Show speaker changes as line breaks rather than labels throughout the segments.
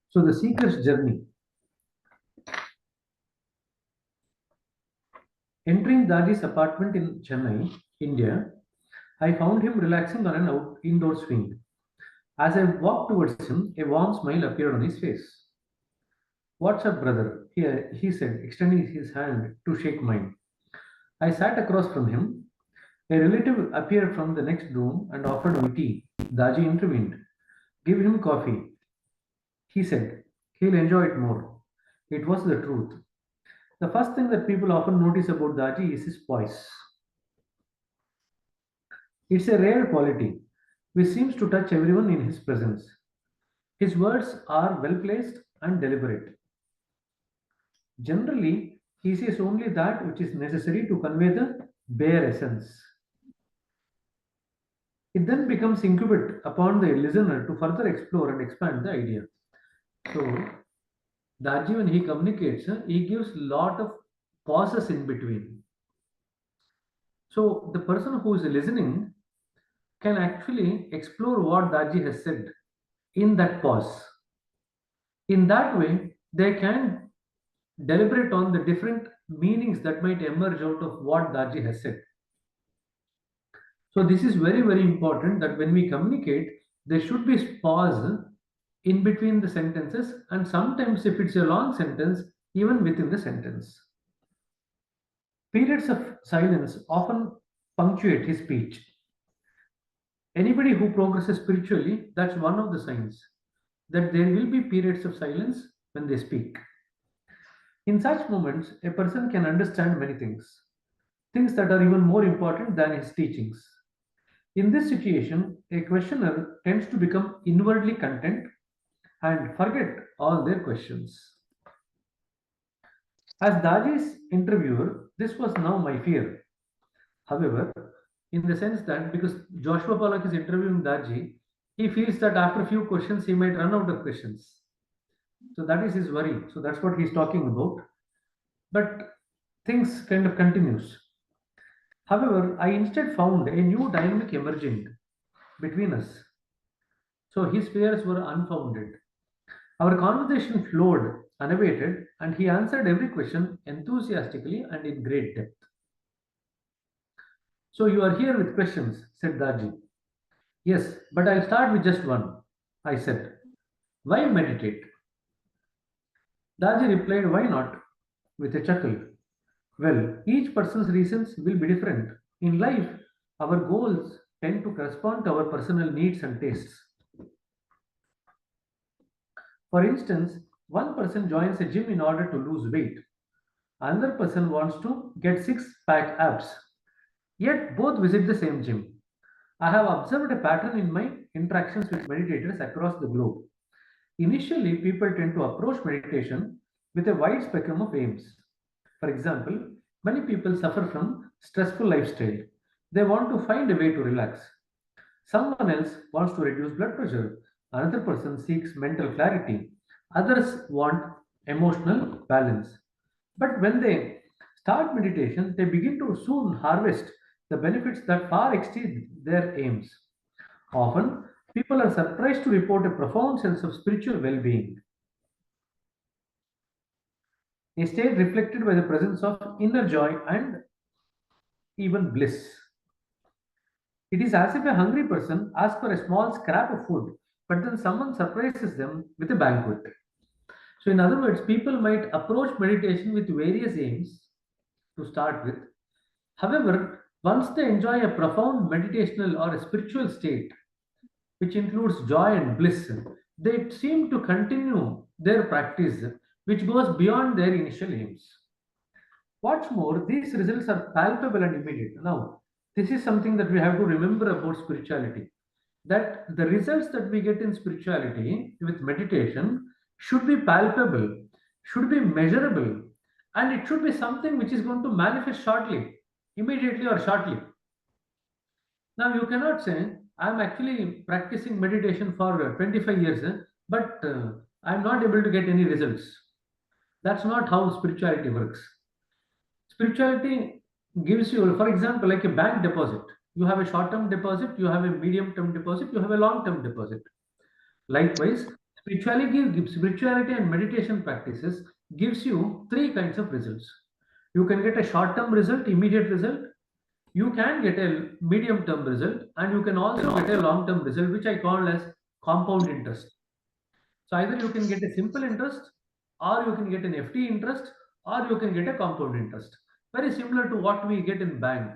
So the seeker's journey. Entering Daji's apartment in Chennai, India, I found him relaxing on an indoor swing. As I walked towards him, a warm smile appeared on his face. "What's up, brother?" he said, extending his hand to shake mine. I sat across from him. A relative appeared from the next room and offered me tea. Daji intervened. "Give him coffee," he said. "He'll enjoy it more." It was the truth. The first thing that people often notice about Daji is his voice. It's a rare quality which seems to touch everyone in his presence. His words are well placed and deliberate. Generally, he says only that which is necessary to convey the bare essence. It then becomes incumbent upon the listener to further explore and expand the idea. So, Daji, when he communicates, he gives lot of pauses in between. So, the person who is listening can actually explore what Daji has said in that pause. In that way, they can deliberate on the different meanings that might emerge out of what Daji has said. So this is very, very important that when we communicate, there should be pause in between the sentences, and sometimes if it's a long sentence, even within the sentence. Periods of silence often punctuate his speech. Anybody who progresses spiritually, that's one of the signs that there will be periods of silence when they speak. In such moments, a person can understand many things, things that are even more important than his teachings. In this situation, a questioner tends to become inwardly content and forget all their questions. As Daji's interviewer, this was now my fear. However, in the sense that because Joshua Pollock is interviewing Daji, he feels that after a few questions he might run out of questions. So that is his worry. So that's what he's talking about. But things kind of continues. However, I instead found a new dynamic emerging between us. So his fears were unfounded. Our conversation flowed unabated, and he answered every question enthusiastically and in great depth. "So you are here with questions," said Daji. "Yes, but I'll start with just one," I said. "Why meditate?" Daji replied, "Why not?" with a chuckle. "Well, each person's reasons will be different. In life, our goals tend to correspond to our personal needs and tastes. For instance, one person joins a gym in order to lose weight. Another person wants to get six-pack abs. Yet both visit the same gym. I have observed a pattern in my interactions with meditators across the globe. Initially, people tend to approach meditation with a wide spectrum of aims. For example, many people suffer from stressful lifestyle. They want to find a way to relax. Someone else wants to reduce blood pressure. Another person seeks mental clarity. Others want emotional balance. But when they start meditation, they begin to soon harvest the benefits that far exceed their aims. Often, people are surprised to report a profound sense of spiritual well being, a state reflected by the presence of inner joy and even bliss. It is as if a hungry person asks for a small scrap of food, but then someone surprises them with a banquet. So, in other words, people might approach meditation with various aims to start with. However, once they enjoy a profound meditational or a spiritual state, which includes joy and bliss, they seem to continue their practice, which goes beyond their initial aims. What's more, these results are palpable and immediate. Now, this is something that we have to remember about spirituality, that the results that we get in spirituality with meditation should be palpable, should be measurable, and it should be something which is going to manifest shortly, immediately or shortly. Now, you cannot say, I'm actually practicing meditation for 25 years, but I'm not able to get any results. That's not how spirituality works. Spirituality gives you, for example, like a bank deposit. You have a short term deposit, you have a medium term deposit, you have a long term deposit. Likewise, Spirituality and meditation practices gives you three kinds of results. You can get a short-term result, immediate result. You can get a medium-term result, and you can also get a long-term result, which I call as compound interest. So either you can get a simple interest, or you can get an FD interest, or you can get a compound interest. Very similar to what we get in bank.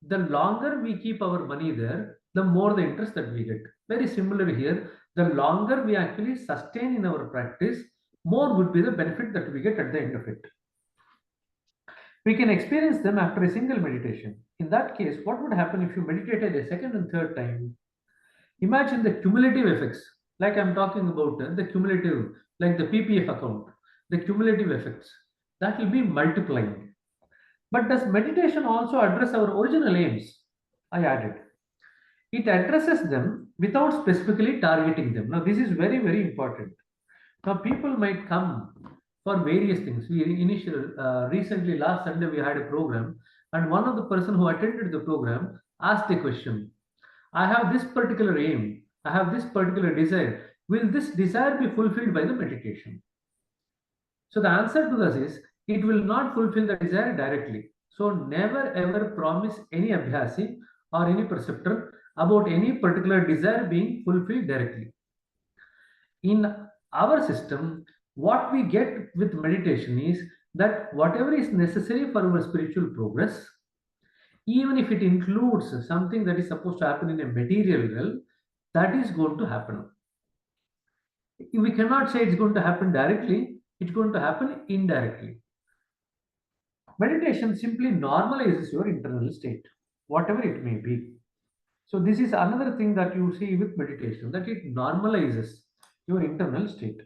The longer we keep our money there, the more the interest that we get. Very similar here. The longer we actually sustain in our practice, more would be the benefit that we get at the end of it. We can experience them after a single meditation. In that case, what would happen if you meditated a second and third time? Imagine the cumulative effects, like I'm talking about the cumulative, like the PPF account, the cumulative effects that will be multiplying. But does meditation also address our original aims? I added. It addresses them without specifically targeting them. Now, this is very, very important. Now, people might come for various things. Recently, last Sunday, we had a program, and one of the person who attended the program asked a question. I have this particular aim. I have this particular desire. Will this desire be fulfilled by the meditation? So the answer to this is it will not fulfill the desire directly. So never ever promise any abhyasi or any preceptor about any particular desire being fulfilled directly. In our system, what we get with meditation is that whatever is necessary for our spiritual progress, even if it includes something that is supposed to happen in a material realm, that is going to happen. We cannot say it's going to happen directly, it's going to happen indirectly. Meditation simply normalizes your internal state, whatever it may be. So, this is another thing that you see with meditation, that it normalizes your internal state.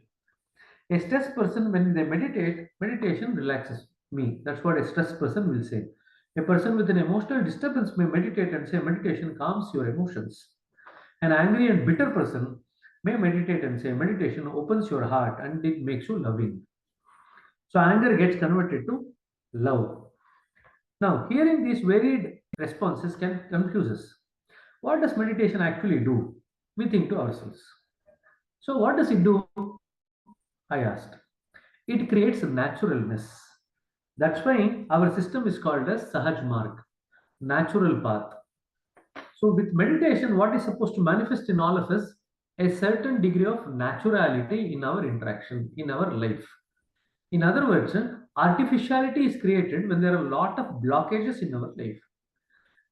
A stressed person, when they meditate, meditation relaxes me. That's what a stressed person will say. A person with an emotional disturbance may meditate and say meditation calms your emotions. An angry and bitter person may meditate and say meditation opens your heart and it makes you loving. So anger gets converted to love. Now, hearing these varied responses can confuse us. What does meditation actually do? We think to ourselves. So, what does it do? I asked. It creates naturalness. That's why our system is called as Sahaj Marg, natural path. So, with meditation, what is supposed to manifest in all of us? A certain degree of naturality in our interaction, in our life. In other words, artificiality is created when there are a lot of blockages in our life.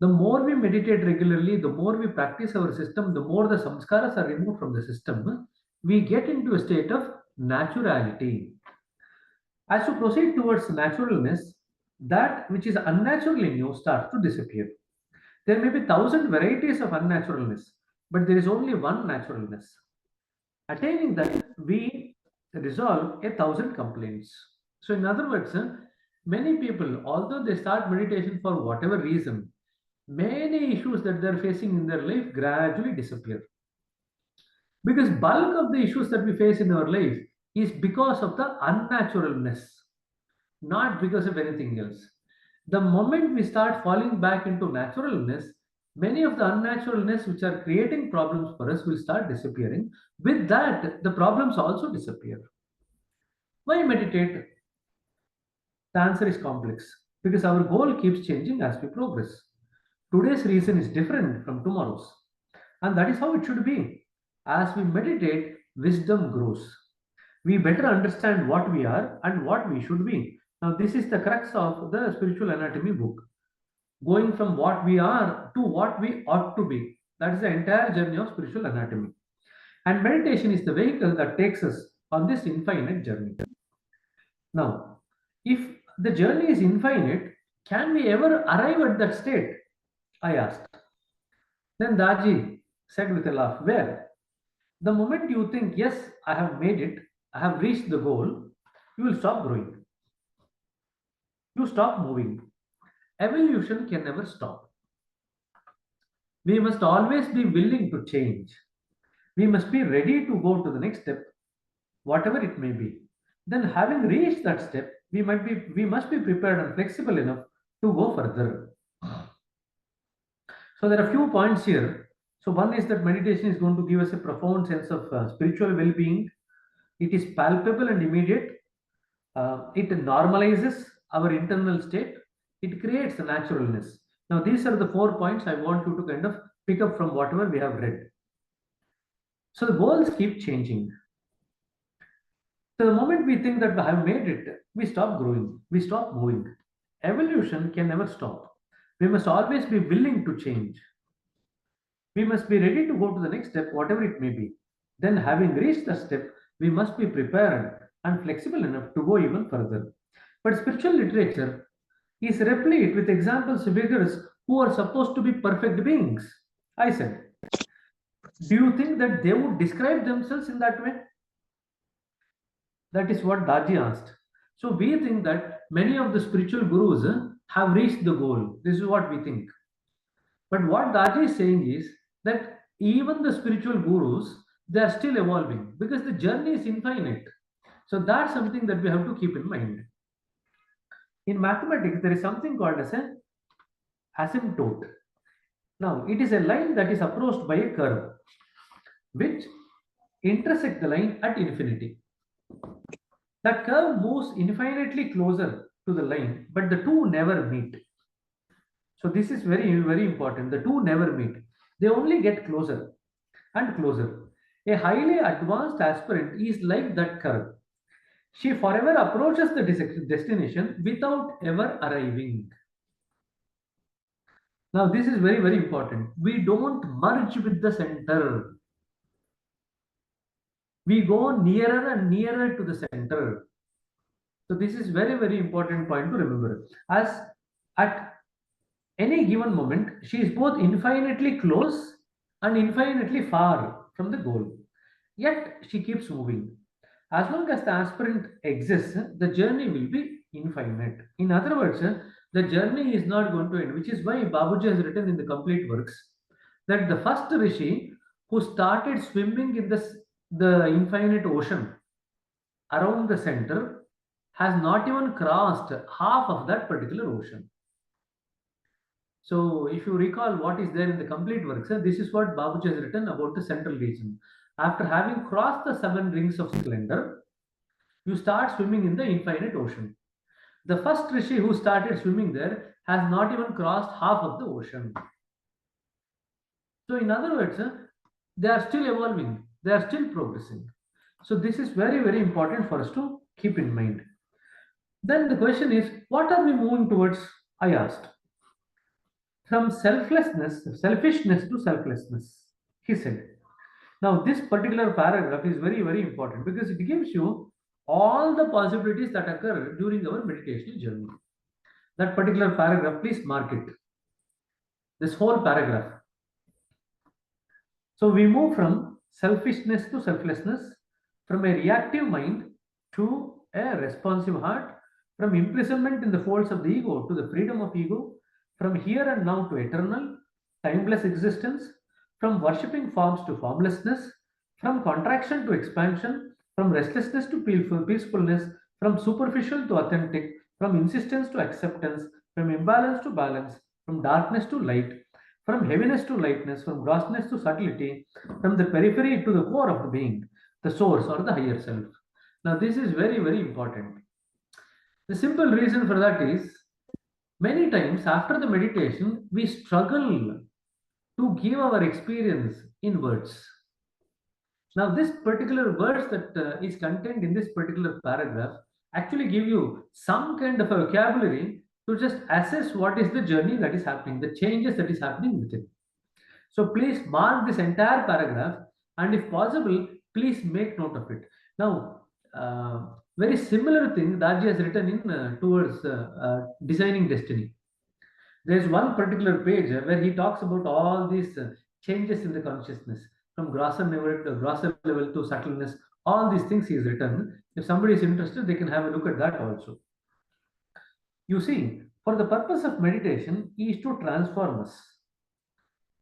The more we meditate regularly, the more we practice our system, the more the samskaras are removed from the system, we get into a state of naturality. As you proceed towards naturalness, that which is unnatural in you starts to disappear. There may be thousand varieties of unnaturalness, but there is only one naturalness. Attaining that, we resolve a thousand complaints. So, in other words, many people, although they start meditation for whatever reason, many issues that they're facing in their life gradually disappear. Because bulk of the issues that we face in our life is because of the unnaturalness, not because of anything else. The moment we start falling back into naturalness, many of the unnaturalness which are creating problems for us will start disappearing. With that, the problems also disappear. Why meditate? The answer is complex because our goal keeps changing as we progress. Today's reason is different from tomorrow's, and that is how it should be. As we meditate, wisdom grows. We better understand what we are and what we should be. Now, this is the crux of the spiritual anatomy book, going from what we are to what we ought to be. That is the entire journey of spiritual anatomy. And meditation is the vehicle that takes us on this infinite journey. Now, if the journey is infinite, can we ever arrive at that state? I asked. Then Daji said with a laugh, where? The moment you think, yes, I have made it, I have reached the goal, you will stop growing. You stop moving. Evolution can never stop. We must always be willing to change. We must be ready to go to the next step, whatever it may be. Then, having reached that step, we must be prepared and flexible enough to go further. So there are a few points here. So one is that meditation is going to give us a profound sense of spiritual well-being. It is palpable and immediate. It normalizes our internal state. It creates a naturalness. Now, these are the 4 points I want you to kind of pick up from whatever we have read. So the goals keep changing. So the moment we think that we have made it, we stop growing, we stop moving. Evolution can never stop. We must always be willing to change. We must be ready to go to the next step, whatever it may be. Then, having reached the step, we must be prepared and flexible enough to go even further. But spiritual literature is replete with examples of figures who are supposed to be perfect beings. I said, do you think that they would describe themselves in that way? That is what Daji asked. So we think that many of the spiritual gurus have reached the goal. This is what we think. But what Daji is saying is that even the spiritual gurus, they are still evolving because the journey is infinite. So that's something that we have to keep in mind. In mathematics, there is something called as an asymptote. Now, it is a line that is approached by a curve which intersect the line at infinity. That curve moves infinitely closer to the line, but the two never meet. So this is very, very important. The two never meet. They only get closer and closer. A highly advanced aspirant is like that curve. She forever approaches the destination without ever arriving. Now, this is very, very important. We don't merge with the center. We go nearer and nearer to the center. So this is very, very important point to remember. As at any given moment, she is both infinitely close and infinitely far from the goal. Yet she keeps moving. As long as the aspirant exists, the journey will be infinite. In other words, the journey is not going to end, which is why Babuji has written in the complete works that the first rishi who started swimming in the infinite ocean around the center has not even crossed half of that particular ocean. So, if you recall what is there in the complete works, this is what Babuji has written about the central region. After having crossed the 7 rings of splendor, you start swimming in the infinite ocean. The first rishi who started swimming there has not even crossed half of the ocean. So, in other words, they are still evolving, they are still progressing. So, this is very, very important for us to keep in mind. Then the question is, what are we moving towards? I asked. From selfishness to selflessness, he said. Now, this particular paragraph is very, very important because it gives you all the possibilities that occur during our meditation journey. That particular paragraph, please mark it. This whole paragraph. So, we move from selfishness to selflessness, from a reactive mind to a responsive heart, from imprisonment in the folds of the ego to the freedom of ego, from here and now to eternal, timeless existence, from worshipping forms to formlessness, from contraction to expansion, from restlessness to peacefulness, from superficial to authentic, from insistence to acceptance, from imbalance to balance, from darkness to light, from heaviness to lightness, from grossness to subtlety, from the periphery to the core of the being, the source or the higher self. Now, this is very, very important. The simple reason for that is many times after the meditation, we struggle to give our experience in words. Now, this particular words that is contained in this particular paragraph actually give you some kind of a vocabulary to just assess what is the journey that is happening, the changes that is happening within. So please mark this entire paragraph, and if possible, please make note of it. Now, very similar thing Daji has written in towards designing destiny. There is one particular page where he talks about all these changes in the consciousness from grosser level to subtleness. All these things he has written. If somebody is interested, they can have a look at that also. You see, for the purpose of meditation is to transform us.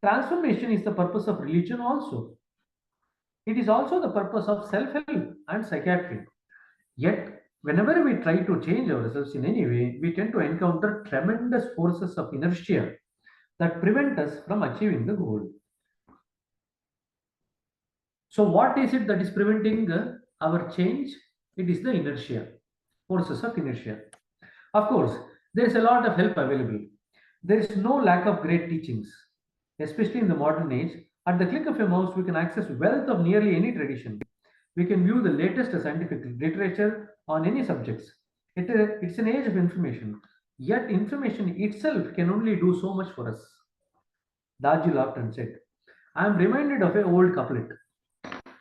Transformation is the purpose of religion also. It is also the purpose of self-help and psychiatry. Yet, whenever we try to change ourselves in any way, we tend to encounter tremendous forces of inertia that prevent us from achieving the goal. So, what is it that is preventing our change, it is the inertia, forces of inertia. Of course, there is a lot of help available. There is no lack of great teachings, especially in the modern age. At the click of a mouse, we can access wealth of nearly any tradition. We can view the latest scientific literature on any subjects. It's an age of information. Yet information itself can only do so much for us. Darji laughed and said, I am reminded of an old couplet.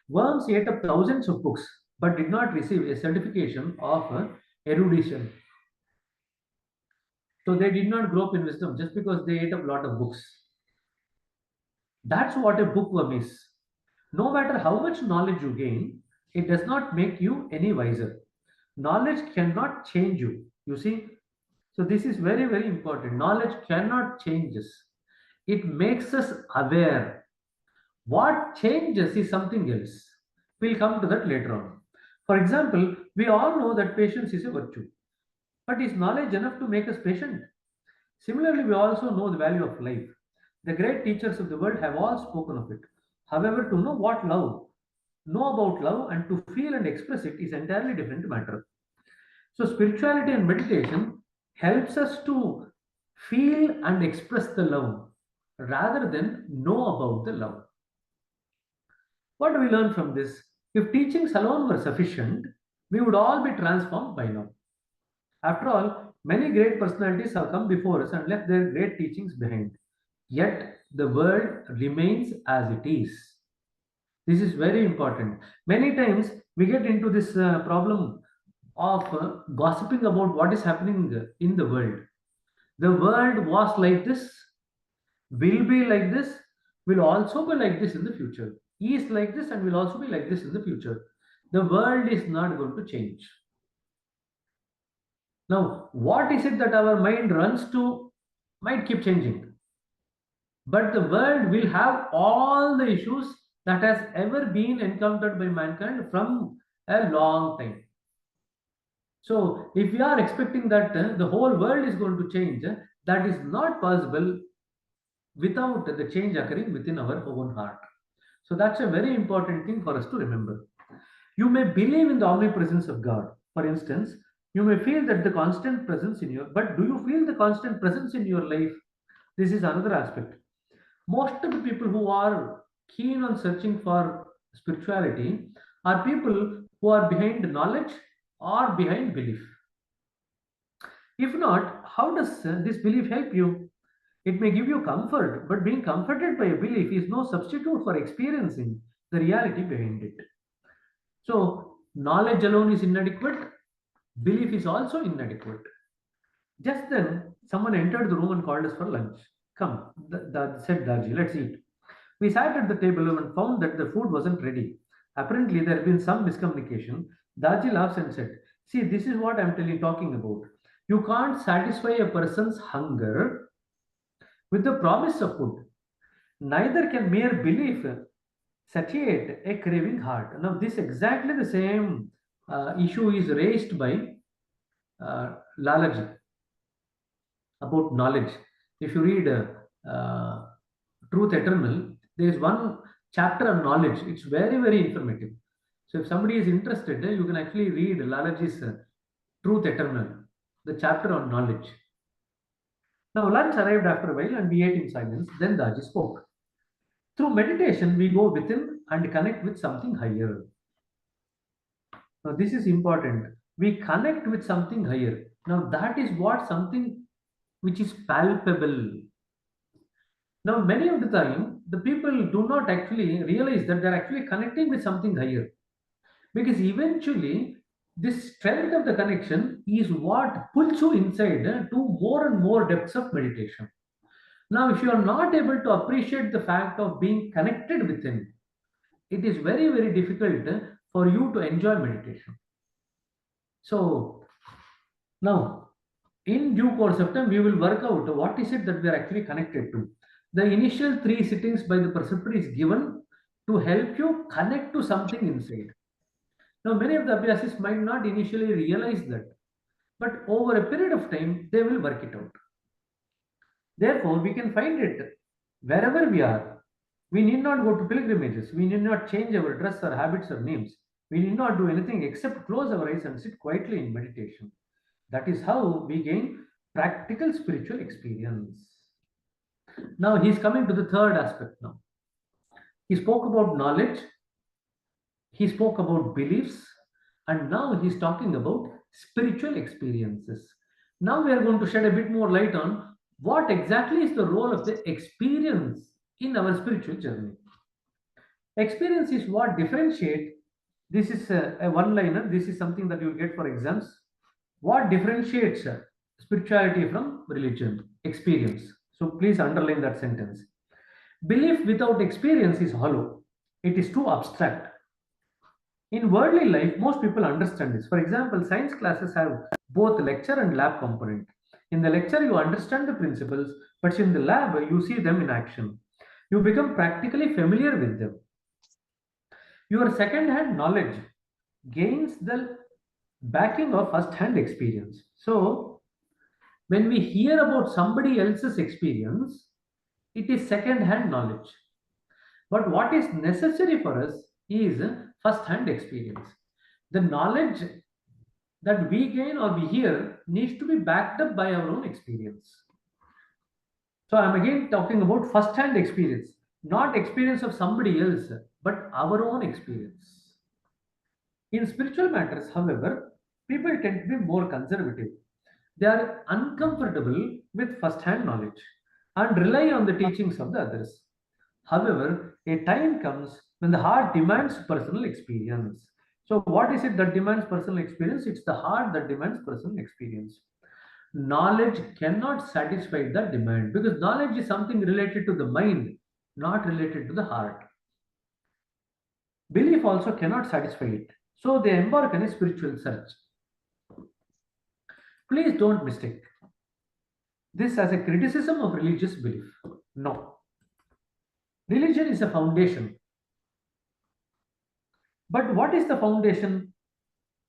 Worms ate up thousands of books, but did not receive a certification of erudition. So they did not grow up in wisdom just because they ate up a lot of books. That's what a bookworm is. No matter how much knowledge you gain, it does not make you any wiser. Knowledge cannot change you. You see? So this is very, very important. Knowledge cannot change us. It makes us aware. What changes is something else. We'll come to that later on. For example, we all know that patience is a virtue. But is knowledge enough to make us patient? Similarly, we also know the value of life. The great teachers of the world have all spoken of it. However, to know about love and to feel and express it is entirely different matter. So spirituality and meditation helps us to feel and express the love rather than know about the love. What do we learn from this? If teachings alone were sufficient, we would all be transformed by now. After all, many great personalities have come before us and left their great teachings behind. Yet the world remains as it is. This is very important. Many times we get into this problem of gossiping about what is happening in the world. The world was like this, will be like this, will also be like this in the future. Is like this and will also be like this in the future. The world is not going to change. Now, what is it that our mind runs to might keep changing, but the world will have all the issues that has ever been encountered by mankind from a long time. So, if we are expecting that the whole world is going to change, that is not possible without the change occurring within our own heart. So, that's a very important thing for us to remember. You may believe in the omnipresence of God. For instance, you may feel that the constant presence in your, but do you feel the constant presence in your life? This is another aspect. Most of the people who are keen on searching for spirituality are people who are behind knowledge or behind belief. If not, how does this belief help you? It may give you comfort, but being comforted by a belief is no substitute for experiencing the reality behind it. So, knowledge alone is inadequate, belief is also inadequate. Just then, someone entered the room and called us for lunch. Come, said Darji, let's eat. We sat at the table and found that the food wasn't ready. Apparently, there had been some miscommunication. Darji laughs and said, see, this is what I'm talking about. You can't satisfy a person's hunger with the promise of food. Neither can mere belief satiate a craving heart. Now, this exactly the same issue is raised by Lalaji about knowledge. If you read Truth Eternal, there is one chapter on knowledge. It's very, very informative. So, if somebody is interested, you can actually read Lalaji's Truth Eternal, the chapter on knowledge. Now, lunch arrived after a while and we ate in silence. Then Daji spoke. Through meditation, we go within and connect with something higher. Now, this is important. We connect with something higher. Now, that is what something which is palpable. Now, many of the time, the people do not actually realize that they're actually connecting with something higher. Because eventually, this strength of the connection is what pulls you inside to more and more depths of meditation. Now, if you are not able to appreciate the fact of being connected within, it is very, very difficult for you to enjoy meditation. So, now, in due course of time, we will work out what is it that we are actually connected to. The initial three sittings by the preceptor is given to help you connect to something inside. Now, many of the abhyasis might not initially realize that, but over a period of time, they will work it out. Therefore, we can find it wherever we are. We need not go to pilgrimages. We need not change our dress or habits or names. We need not do anything except close our eyes and sit quietly in meditation. That is how we gain practical spiritual experience. Now he's coming to the third aspect now. He spoke about knowledge, he spoke about beliefs, and now he's talking about spiritual experiences. Now we are going to shed a bit more light on what exactly is the role of the experience in our spiritual journey. Experience is what differentiate. This is a one-liner. This is something that you get for exams. What differentiates spirituality from religion? Experience. So please underline that sentence. Belief without experience is hollow. It is too abstract. In worldly life, most people understand this. For example, science classes have both lecture and lab component. In the lecture, you understand the principles, but in the lab, you see them in action. You become practically familiar with them. Your second-hand knowledge gains the backing of first-hand experience. So, when we hear about somebody else's experience, it is second-hand knowledge. But what is necessary for us is first-hand experience. The knowledge that we gain or we hear needs to be backed up by our own experience. So I'm again talking about first-hand experience, not experience of somebody else, but our own experience. In spiritual matters, however, people tend to be more conservative. They are uncomfortable with first-hand knowledge and rely on the teachings of the others. However, a time comes when the heart demands personal experience. So, what is it that demands personal experience? It's the heart that demands personal experience. Knowledge cannot satisfy that demand because knowledge is something related to the mind, not related to the heart. Belief also cannot satisfy it. So, they embark on a spiritual search. Please don't mistake this as a criticism of religious belief. No. Religion is a foundation. But what is the foundation?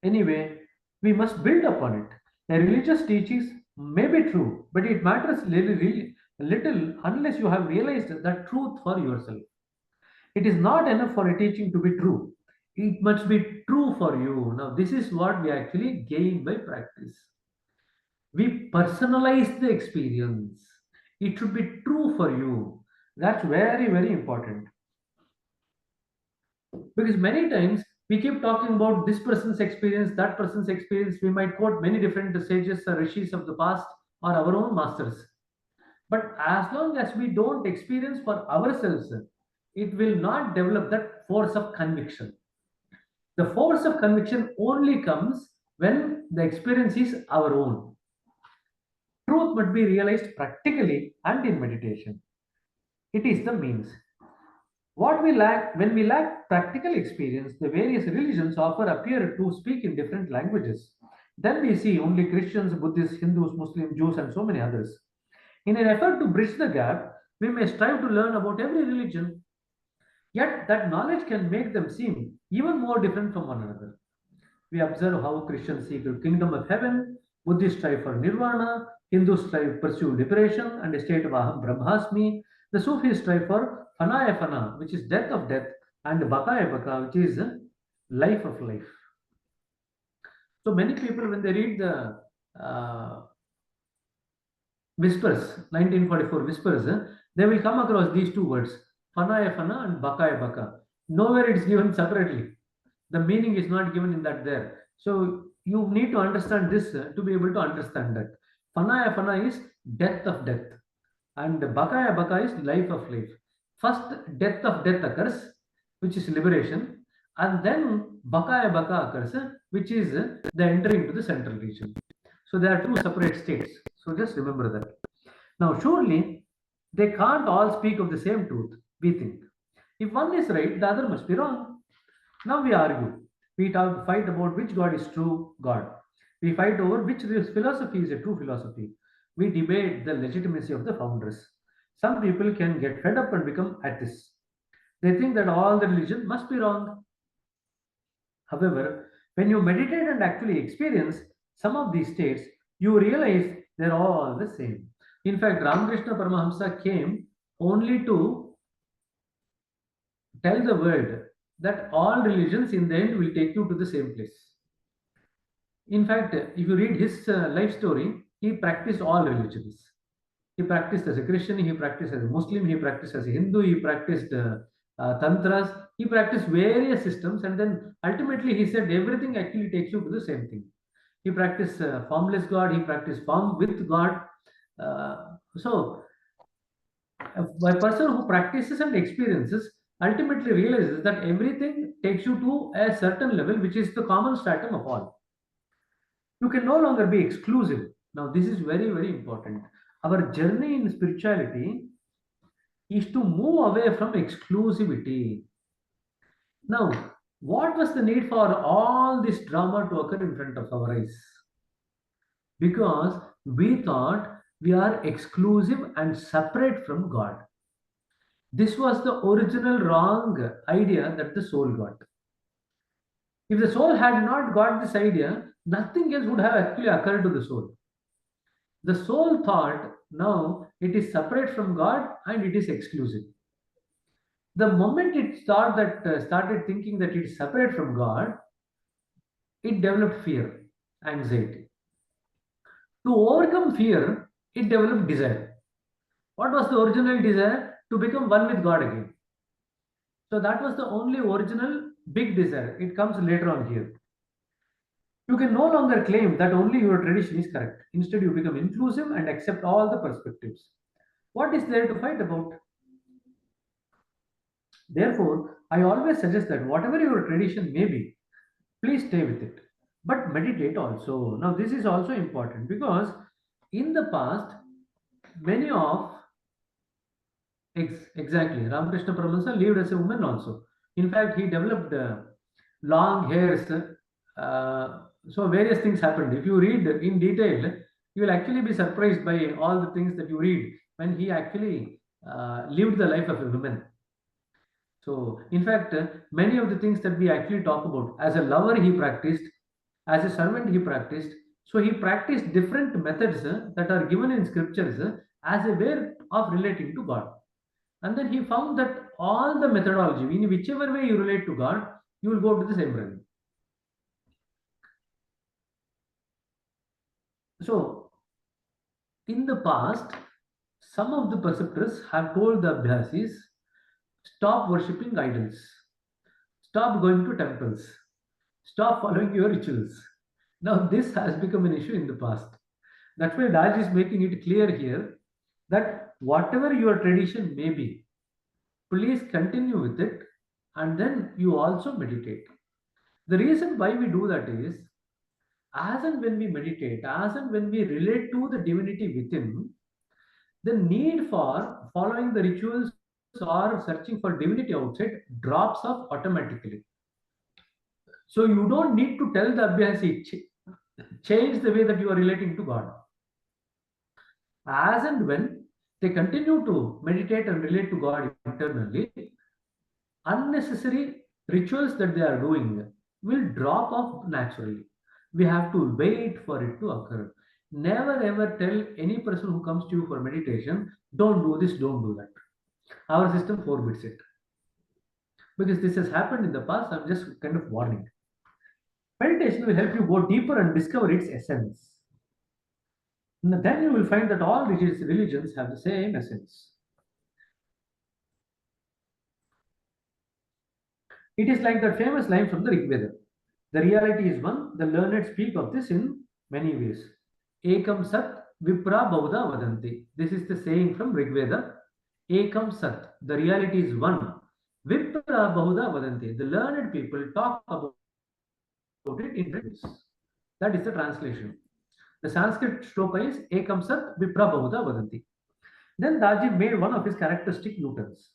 Anyway, we must build upon it. A religious teachings may be true, but it matters little unless you have realized the truth for yourself. It is not enough for a teaching to be true. It must be true for you. Now, this is what we actually gain by practice. We personalize the experience. It should be true for you. That's very, very important. Because many times we keep talking about this person's experience, that person's experience. We might quote many different sages or rishis of the past or our own masters. But as long as we don't experience for ourselves, it will not develop that force of conviction. The force of conviction only comes when the experience is our own. Truth must be realized practically and in meditation. It is the means. What we lack, when we lack practical experience, the various religions offer appear to speak in different languages. Then we see only Christians, Buddhists, Hindus, Muslims, Jews, and so many others. In an effort to bridge the gap, we may strive to learn about every religion, yet that knowledge can make them seem even more different from one another. We observe how Christians seek the kingdom of heaven, Buddhists strive for nirvana, Hindus strive pursue liberation and a state of aham brahmasmi, the Sufis strive for fanaya fana, which is death of death, and bakaya baka, which is life of life. So many people, when they read the Whispers, 1944 Whispers, they will come across these two words, fanaya fana and bakaya baka. Nowhere it's given separately. The meaning is not given in that there. So you need to understand this to be able to understand that. Fanaya fana is death of death, and bakaya baka is life of life. First, death of death occurs, which is liberation, and then bakaya baka occurs, which is the entering to the central region. So there are two separate states. So just remember that. Now, surely they can't all speak of the same truth, we think. If one is right, the other must be wrong. Now we argue. We fight about which God is true God. We fight over which philosophy is a true philosophy. We debate the legitimacy of the founders. Some people can get fed up and become atheists. They think that all the religion must be wrong. However, when you meditate and actually experience some of these states, you realize they're all the same. In fact, Ramakrishna Paramahamsa came only to tell the world that all religions in the end will take you to the same place. In fact, if you read his life story, he practiced all religions. He practiced as a Christian, he practiced as a Muslim, he practiced as a Hindu, he practiced tantras, he practiced various systems, and then ultimately he said everything actually takes you to the same thing. He practiced formless God, he practiced form with God. So, a person who practices and experiences ultimately realizes that everything takes you to a certain level, which is the common stratum of all. You can no longer be exclusive. Now, this is very, very important. Our journey in spirituality is to move away from exclusivity. Now, what was the need for all this drama to occur in front of our eyes? Because we thought we are exclusive and separate from God. This was the original wrong idea that the soul got. If the soul had not got this idea, nothing else would have actually occurred to the soul. The soul thought now it is separate from God and it is exclusive. The moment it started thinking that it is separate from God, it developed fear, anxiety. To overcome fear, it developed desire. What was the original desire? To become one with God again. So that was the only original big desire. It comes later on here. You can no longer claim that only your tradition is correct. Instead, you become inclusive and accept all the perspectives. What is there to fight about? Therefore, I always suggest that whatever your tradition may be, please stay with it. But meditate also. Now, this is also important because in the past, many of exactly Ramakrishna Paramahansa lived as a woman also. In fact, he developed long hairs. So various things happened. If you read in detail, you will actually be surprised by all the things that you read when he actually lived the life of a woman. So, in fact, many of the things that we actually talk about, as a lover, he practiced, as a servant, he practiced. So, he practiced different methods that are given in scriptures as a way of relating to God. And then he found that all the methodology, in whichever way you relate to God, you will go to the same realm. So, in the past, some of the preceptors have told the Abhyasis, stop worshipping idols, stop going to temples, stop following your rituals. Now, this has become an issue in the past. That's why Raj is making it clear here that whatever your tradition may be, please continue with it and then you also meditate. The reason why we do that is as and when we meditate, as and when we relate to the divinity within, the need for following the rituals or searching for divinity outside drops off automatically. So you don't need to tell the Abhyasi, change the way that you are relating to God. As and when they continue to meditate and relate to God internally, unnecessary rituals that they are doing will drop off naturally. We have to wait for it to occur. Never ever tell any person who comes to you for meditation, don't do this, don't do that. Our system forbids it. Because this has happened in the past, I'm just kind of warning. Meditation will help you go deeper and discover its essence. And then you will find that all religions have the same essence. It is like that famous line from the Rig Veda. The reality is one. The learned speak of this in many ways. Ekam Sat Vipra Bauda Vadanti. This is the saying from Rig Veda. Ekam Sat. The reality is one. Vipra Bauda Vadanti. The learned people talk about it in ways. That is the translation. The Sanskrit shloka is Ekam Sat Vipra Bauda Vadanti. Then Daji made one of his characteristic U-turns.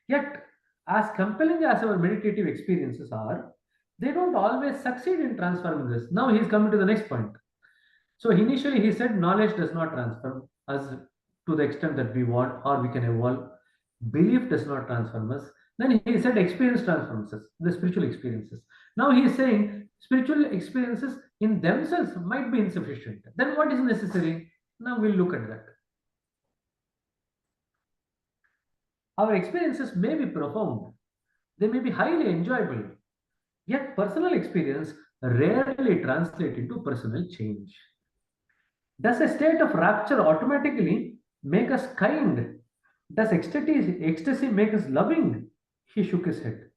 Yet, as compelling as our meditative experiences are, they don't always succeed in transforming us. Now he's coming to the next point. So initially he said knowledge does not transform us to the extent that we want or we can evolve. Belief does not transform us. Then he said experience transforms us, the spiritual experiences. Now he is saying spiritual experiences in themselves might be insufficient. Then what is necessary? Now we'll look at that. Our experiences may be profound, They may be highly enjoyable, yet personal experience rarely translate into personal change. Does a state of rapture automatically make us kind? Does ecstasy make us loving? He shook his head.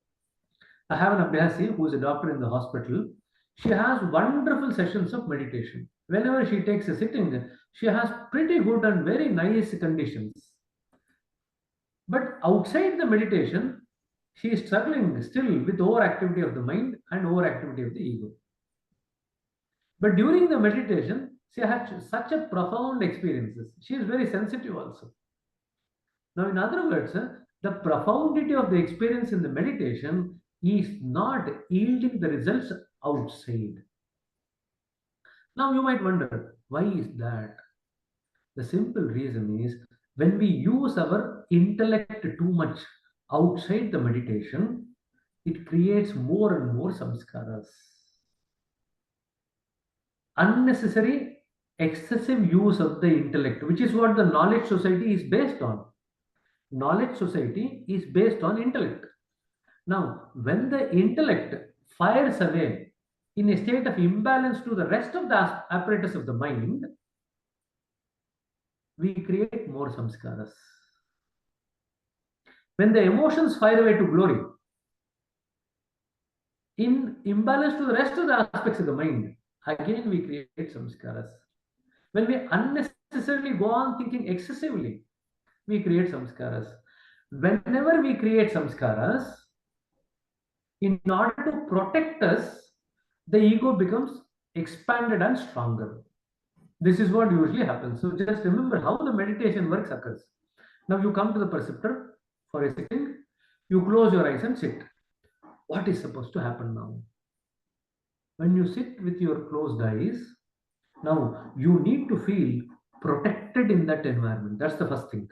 I have an Abhyasi who is a doctor in the hospital. She has wonderful sessions of meditation. Whenever she takes a sitting, she has pretty good and very nice conditions. But outside the meditation, she is struggling still with overactivity of the mind and overactivity of the ego. But during the meditation, she had such a profound experiences. She is very sensitive also. Now, in other words, the profundity of the experience in the meditation is not yielding the results outside. Now, you might wonder, why is that? The simple reason is when we use our intellect too much outside the meditation, it creates more and more samskaras. Unnecessary, excessive use of the intellect, which is what the knowledge society is based on. Knowledge society is based on intellect. Now, when the intellect fires away in a state of imbalance to the rest of the apparatus of the mind, we create more samskaras. When the emotions fire away to glory, in imbalance to the rest of the aspects of the mind, again we create samskaras. When we unnecessarily go on thinking excessively, we create samskaras. Whenever we create samskaras, in order to protect us, the ego becomes expanded and stronger. This is what usually happens. So just remember how the meditation works occurs. Now you come to the preceptor for a sitting, you close your eyes and sit. What is supposed to happen now? When you sit with your closed eyes, now you need to feel protected in that environment. That's the first thing.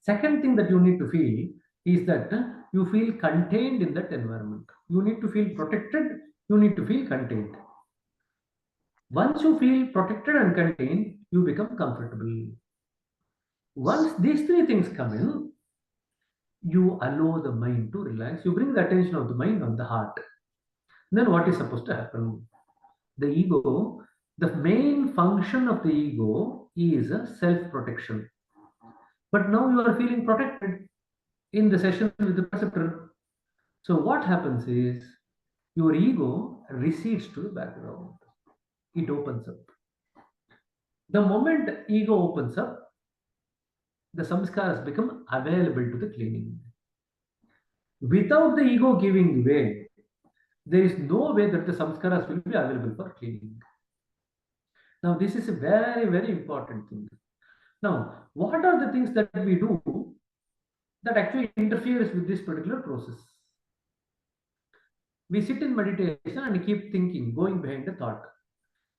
Second thing that you need to feel is that you feel contained in that environment. You need to feel protected, you need to feel contained. Once you feel protected and contained, you become comfortable. Once these three things come in, you allow the mind to relax. You bring the attention of the mind on the heart. Then what is supposed to happen? The ego, the main function of the ego is self protection. But now you are feeling protected in the session with the preceptor. So what happens is your ego recedes to the background. It opens up. The moment ego opens up, the samskaras become available to the cleaning. Without the ego giving way, there is no way that the samskaras will be available for cleaning. Now, this is a very, very important thing. Now, what are the things that we do that actually interferes with this particular process? We sit in meditation and keep thinking, going behind the thought.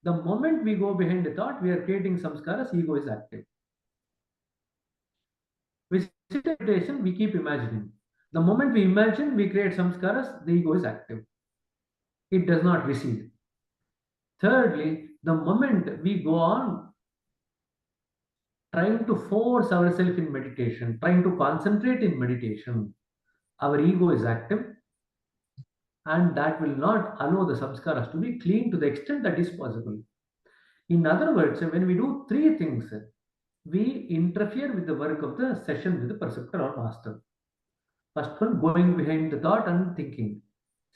The moment we go behind the thought, we are creating samskaras, ego is active. We sit in meditation, we keep imagining. The moment we imagine, we create samskaras, the ego is active. It does not recede. Thirdly, the moment we go on trying to force ourselves in meditation, trying to concentrate in meditation, our ego is active and that will not allow the samskaras to be clean to the extent that is possible. In other words, when we do three things, we interfere with the work of the session with the preceptor or master. First one, going behind the thought and thinking.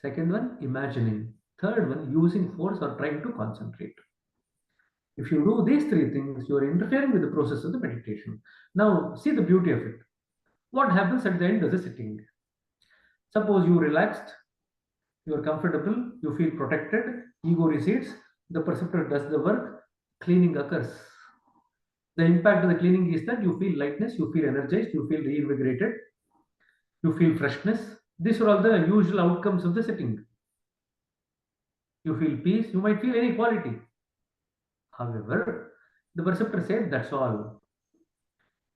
Second one, imagining. Third one, using force or trying to concentrate. If you do these three things, you are interfering with the process of the meditation. Now, see the beauty of it. What happens at the end of the sitting? Suppose you relaxed, you are comfortable, you feel protected, ego recedes, the preceptor does the work, cleaning occurs. The impact of the cleaning is that you feel lightness, you feel energized, you feel reinvigorated, you feel freshness. These are all the usual outcomes of the sitting. You feel peace, you might feel any quality. However, the preceptor said that's all.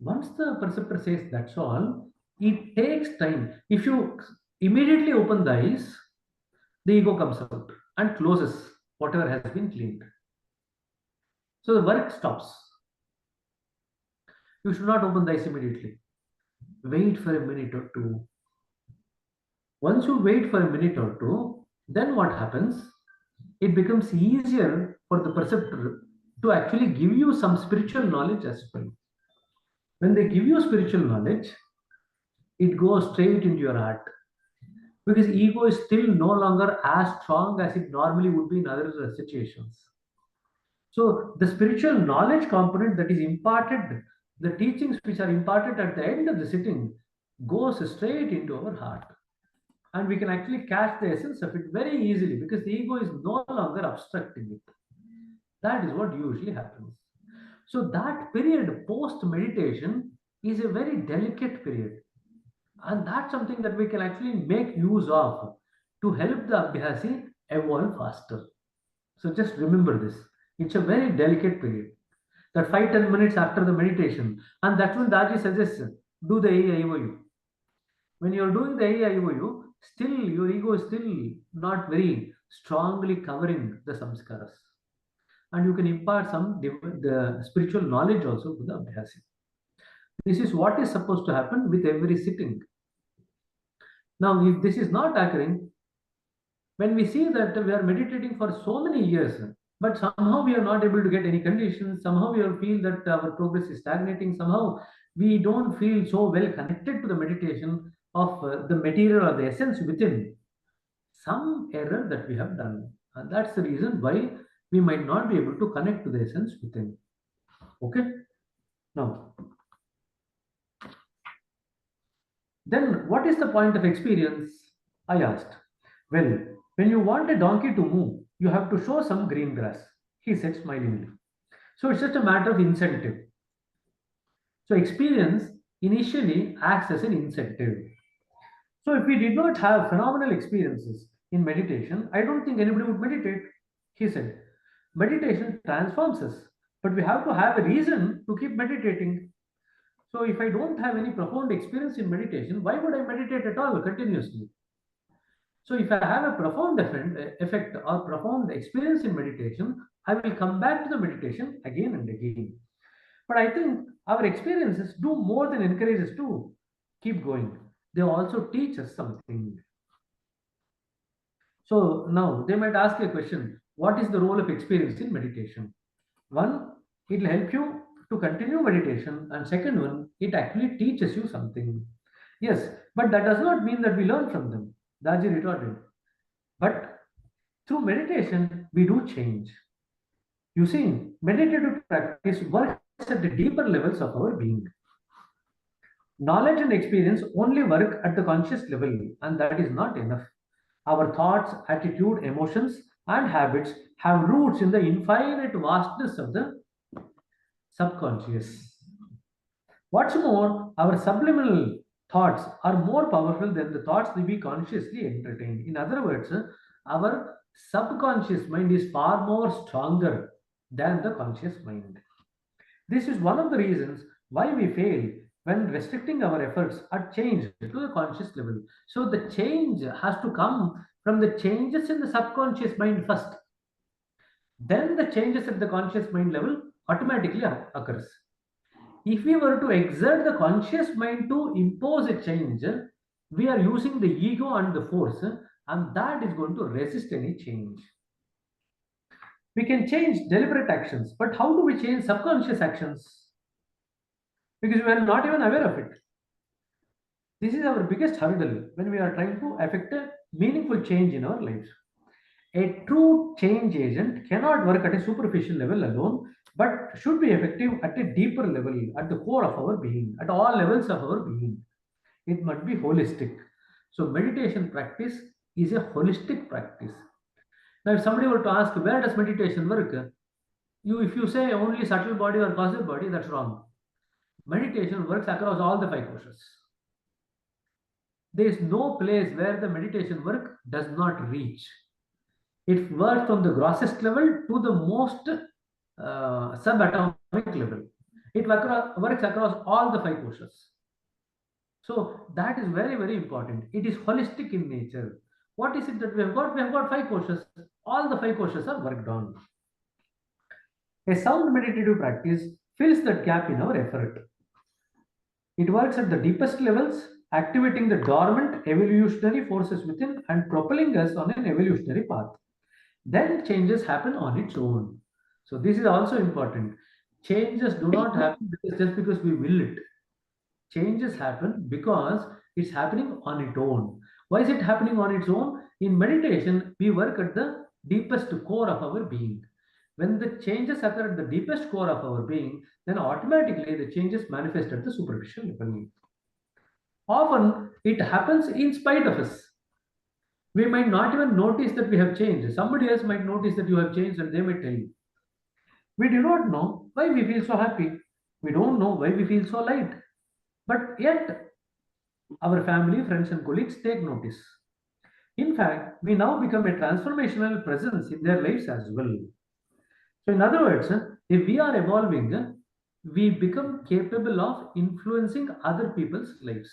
Once the preceptor says that's all, it takes time. If you immediately open the eyes, the ego comes out and closes whatever has been cleaned. So the work stops. You should not open the eyes immediately. Wait for a minute or two. Once you wait for a minute or two, then what happens? It becomes easier for the preceptor to actually give you some spiritual knowledge as well. When they give you spiritual knowledge, it goes straight into your heart because ego is still no longer as strong as it normally would be in other situations. So the spiritual knowledge component that is imparted, the teachings which are imparted at the end of the sitting, goes straight into our heart. And we can actually catch the essence of it very easily because the ego is no longer obstructing it. That is what usually happens. So that period post meditation is a very delicate period. And that's something that we can actually make use of to help the Abhyasi evolve faster. So just remember this. It's a very delicate period. That 5-10 minutes after the meditation. And that's when Daji suggests do the AIOU. When you're doing the AIOU, still your ego is still not very strongly covering the samskaras. And you can impart some the spiritual knowledge also to the Abhyasi. This is what is supposed to happen with every sitting. Now, if this is not occurring, when we see that we are meditating for so many years, but somehow we are not able to get any conditions, somehow we feel that our progress is stagnating, somehow we don't feel so well connected to the meditation of the material or the essence within, some error that we have done. And that's the reason why we might not be able to connect to the essence within. Okay? Now, then what is the point of experience? I asked. Well, when you want a donkey to move, you have to show some green grass, he said smilingly. So it's just a matter of incentive. So experience initially acts as an incentive. So if we did not have phenomenal experiences in meditation, I don't think anybody would meditate, he said. Meditation transforms us, but we have to have a reason to keep meditating. So if I don't have any profound experience in meditation, why would I meditate at all continuously? So if I have a profound effect or profound experience in meditation, I will come back to the meditation again and again. But I think our experiences do more than encourage us to keep going. They also teach us something. So now they might ask a question, what is the role of experience in meditation? One, it will help you to continue meditation, and second one, it actually teaches you something. Yes, but that does not mean that we learn from them. Daji retorted. But through meditation, we do change. You see, meditative practice works at the deeper levels of our being. Knowledge and experience only work at the conscious level, and that is not enough. Our thoughts, attitude, emotions, and habits have roots in the infinite vastness of the subconscious. What's more, our subliminal thoughts are more powerful than the thoughts that we consciously entertain. In other words, our subconscious mind is far more stronger than the conscious mind. This is one of the reasons why we fail when restricting our efforts at change to the conscious level. So the change has to come from the changes in the subconscious mind first. Then the changes at the conscious mind level automatically occurs. If we were to exert the conscious mind to impose a change, we are using the ego and the force, and that is going to resist any change. We can change deliberate actions, but how do we change subconscious actions? Because we are not even aware of it. This is our biggest hurdle when we are trying to effect a meaningful change in our lives. A true change agent cannot work at a superficial level alone, but should be effective at a deeper level, at the core of our being, at all levels of our being. It must be holistic. So, meditation practice is a holistic practice. Now, if somebody were to ask, where does meditation work? If you say only subtle body or causal body, that's wrong. Meditation works across all the five koshas. There is no place where the meditation work does not reach. It works from the grossest level to the most subatomic level. It works across all the five koshas. So that is very, very important. It is holistic in nature. What is it that we have got? We have got five koshas. All the five koshas are worked on. A sound meditative practice fills that gap in our effort. It works at the deepest levels, activating the dormant evolutionary forces within and propelling us on an evolutionary path. Then changes happen on its own. So this is also important. Changes do not happen just because we will it. Changes happen because it's happening on its own. Why is it happening on its own? In meditation, we work at the deepest core of our being. When the changes occur at the deepest core of our being, then automatically the changes manifest at the superficial level. Often it happens in spite of us. We might not even notice that we have changed. Somebody else might notice that you have changed and they might tell you. We do not know why we feel so happy. We don't know why we feel so light. But yet, our family, friends, and colleagues take notice. In fact, we now become a transformational presence in their lives as well. So, in other words, if we are evolving, we become capable of influencing other people's lives.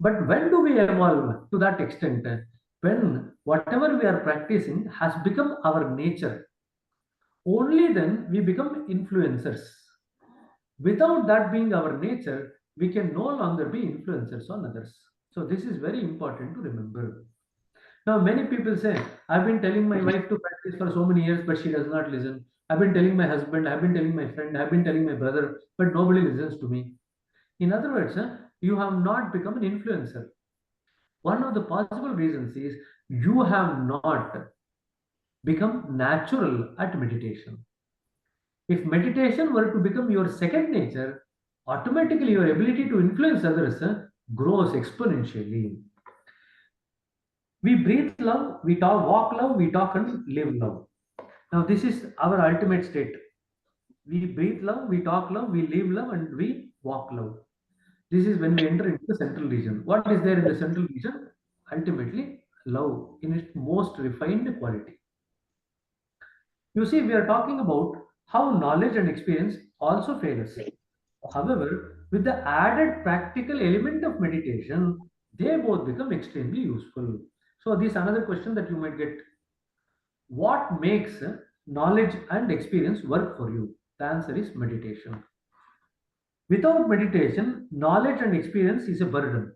But when do we evolve to that extent? When whatever we are practicing has become our nature. Only then we become influencers. Without that being our nature, we can no longer be influencers on others. So this is very important to remember. Now, many people say, I've been telling my wife to practice for so many years, but she does not listen. I've been telling my husband, I've been telling my friend, I've been telling my brother, but nobody listens to me. In other words, you have not become an influencer. One of the possible reasons is you have not become natural at meditation. If meditation were to become your second nature, automatically your ability to influence others grows exponentially. We breathe love, we talk, walk love, we talk and live love. Now, this is our ultimate state. We breathe love, we talk love, we live love, and we walk love. This is when we enter into the central region. What is there in the central region? Ultimately, love in its most refined quality. You see, we are talking about how knowledge and experience also fail us. However, with the added practical element of meditation, they both become extremely useful. So, this is another question that you might get. What makes knowledge and experience work for you? The answer is meditation. Without meditation, knowledge and experience is a burden.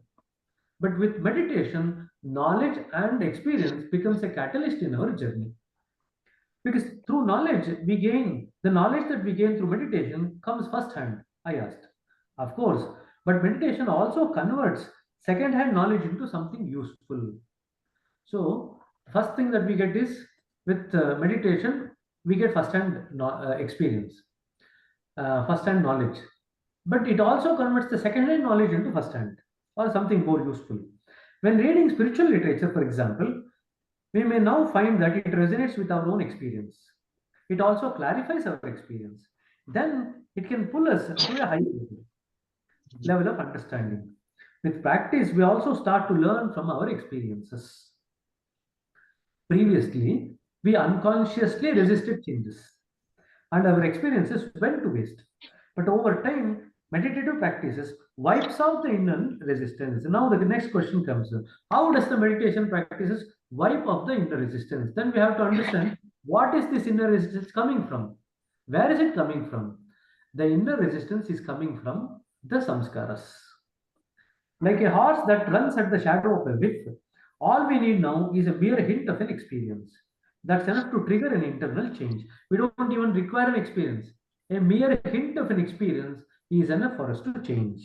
But with meditation, knowledge and experience becomes a catalyst in our journey. Because through knowledge, we gain the knowledge that we gain through meditation comes first hand. I asked. Of course, but meditation also converts second hand knowledge into something useful. So, first thing that we get is with meditation, we get first hand experience, first hand knowledge. But it also converts the second hand knowledge into first hand or something more useful. When reading spiritual literature, for example, we may now find that it resonates with our own experience. It also clarifies our experience. Then it can pull us to a higher level of understanding. With practice, we also start to learn from our experiences. Previously, we unconsciously resisted changes and our experiences went to waste. But over time, meditative practices wipes out the inner resistance. Now the next question comes: how does the meditation practices wipe off the inner resistance? Then we have to understand what is this inner resistance coming from? Where is it coming from? The inner resistance is coming from the samskaras. Like a horse that runs at the shadow of a whip, all we need now is a mere hint of an experience. That's enough to trigger an internal change. We don't even require an experience. A mere hint of an experience is enough for us to change.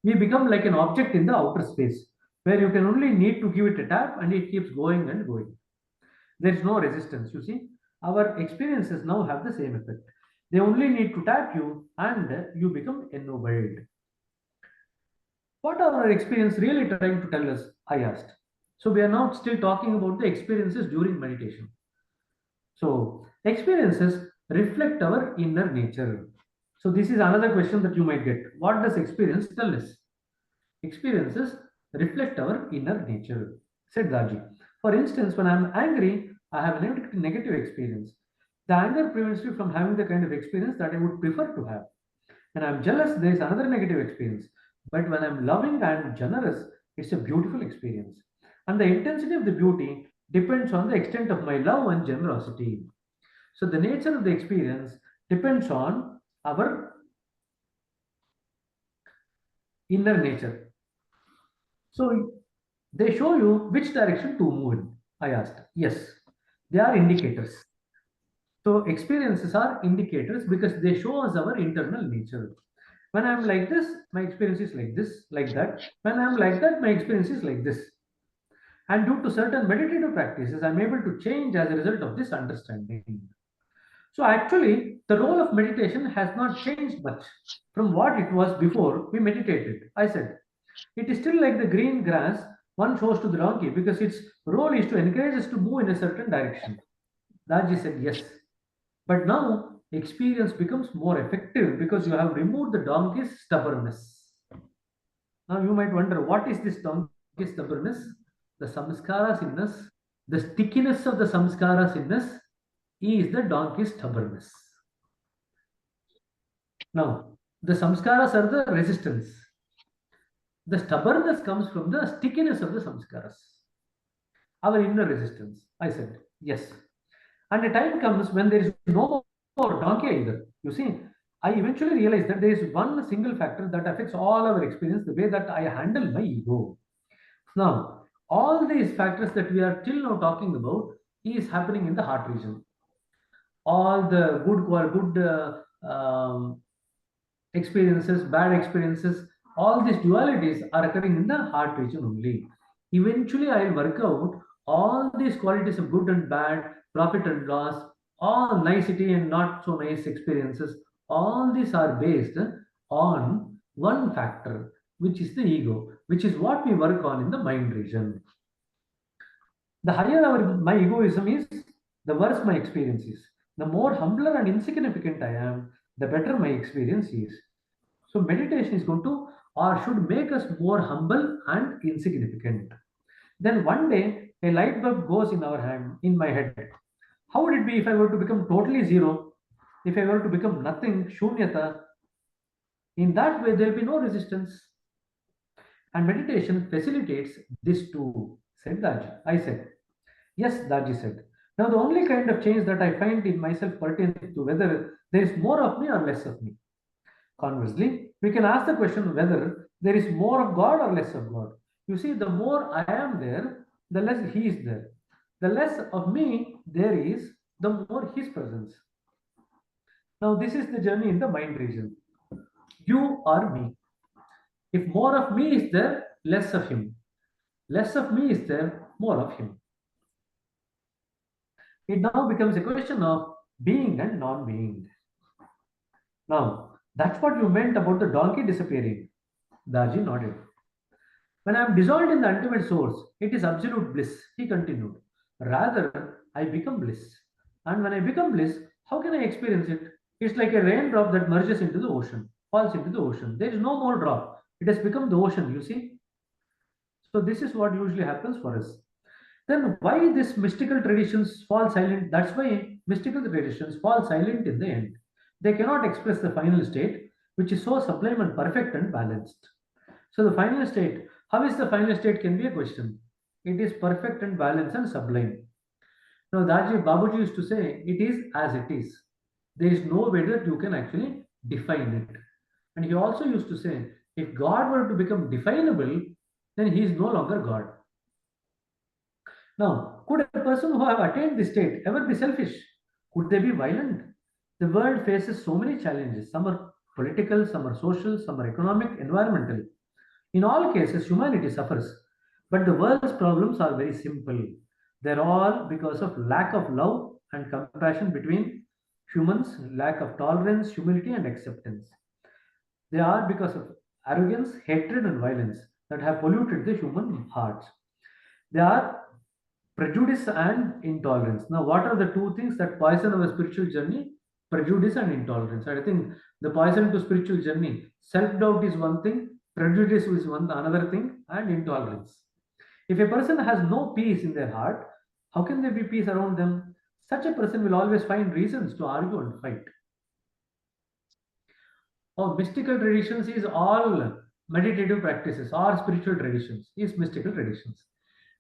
We become like an object in the outer space where you can only need to give it a tap and it keeps going and going. There is no resistance, you see. Our experiences now have the same effect. They only need to tap you and you become ennobled. What are our experience really trying to tell us? I asked. So we are now still talking about the experiences during meditation. So experiences reflect our inner nature. So this is another question that you might get. What does experience tell us? Experiences reflect our inner nature, said Raji. For instance, when I'm angry, I have a negative experience. The anger prevents me from having the kind of experience that I would prefer to have. When I'm jealous, there is another negative experience. But when I'm loving and generous, it's a beautiful experience. And the intensity of the beauty depends on the extent of my love and generosity. So the nature of the experience depends on our inner nature. So they show you which direction to move in. I asked. Yes, they are indicators. So experiences are indicators because they show us our internal nature. When I'm like this, my experience is like this, like that. When I'm like that, my experience is like this. And due to certain meditative practices, I'm able to change as a result of this understanding. So actually, the role of meditation has not changed much from what it was before we meditated. I said, it is still like the green grass one shows to the donkey because its role is to encourage us to move in a certain direction. Daji said, yes. But now experience becomes more effective because you have removed the donkey's stubbornness. Now you might wonder, what is this donkey's stubbornness? The samskaras in us, the stickiness of the samskaras in us is the donkey's stubbornness. Now, the samskaras are the resistance. The stubbornness comes from the stickiness of the samskaras, our inner resistance. I said, yes. And a time comes when there is no more donkey either. You see, I eventually realized that there is one single factor that affects all our experience, the way that I handle my ego. Now, all these factors that we are till now talking about is happening in the heart region. All the good experiences, bad experiences, all these dualities are occurring in the heart region only. Eventually, I will work out all these qualities of good and bad, profit and loss, all nicety and not so nice experiences. All these are based on one factor, which is the ego, which is what we work on in the mind region. The higher my egoism is, the worse my experience is. The more humbler and insignificant I am, the better my experience is. So meditation is going to or should make us more humble and insignificant. Then one day a light bulb goes in our hand, in my head. How would it be if I were to become totally zero? If I were to become nothing, shunyata? In that way, there will be no resistance. And meditation facilitates this too, said Daji. I said, yes, Daji said. Now, the only kind of change that I find in myself pertains to whether there is more of me or less of me. Conversely, we can ask the question whether there is more of God or less of God. You see, the more I am there, the less He is there. The less of me there is, the more His presence. Now, this is the journey in the mind region. You are me. If more of me is there, less of Him. Less of me is there, more of Him. It now becomes a question of being and non being. Now, that's what you meant about the donkey disappearing. Daji nodded. When I am dissolved in the ultimate source, it is absolute bliss, he continued. Rather, I become bliss. And when I become bliss, how can I experience it? It's like a raindrop that merges into the ocean, falls into the ocean. There is no more drop. It has become the ocean, you see. So, this is what usually happens for us. Then, why these mystical traditions fall silent? That's why mystical traditions fall silent in the end. They cannot express the final state, which is so sublime and perfect and balanced. So the final state, how is the final state can be a question. It is perfect and balanced and sublime. Now Daji Babuji used to say, it is as it is. There is no way that you can actually define it. And he also used to say, if God were to become definable, then he is no longer God. Now, could a person who have attained this state ever be selfish? Could they be violent? The world faces so many challenges. Some are political, some are social, some are economic, environmental. In all cases, humanity suffers, but the world's problems are very simple. They're all because of lack of love and compassion between humans, lack of tolerance, humility, and acceptance. They are because of arrogance, hatred, and violence that have polluted the human hearts. They are prejudice and intolerance. Now, what are the two things that poison our spiritual journey? Prejudice and intolerance. I think the poison to spiritual journey, self doubt is one thing, prejudice is one another thing, and intolerance. If a person has no peace in their heart, how can there be peace around them? Such a person will always find reasons to argue and fight. Oh, mystical traditions is all meditative practices or spiritual traditions is mystical traditions.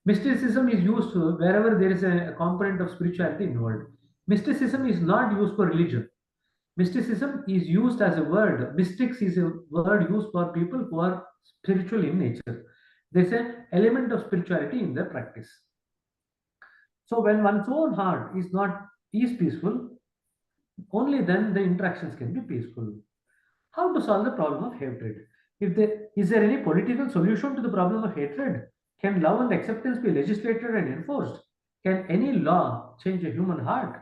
Mysticism is used wherever there is a component of spirituality involved. Mysticism is not used for religion. Mysticism is used as a word. Mystics is a word used for people who are spiritual in nature. There's an element of spirituality in their practice. So when one's own heart is peaceful, only then the interactions can be peaceful. How to solve the problem of hatred? If there is there any political solution to the problem of hatred? Can love and acceptance be legislated and enforced? Can any law change a human heart?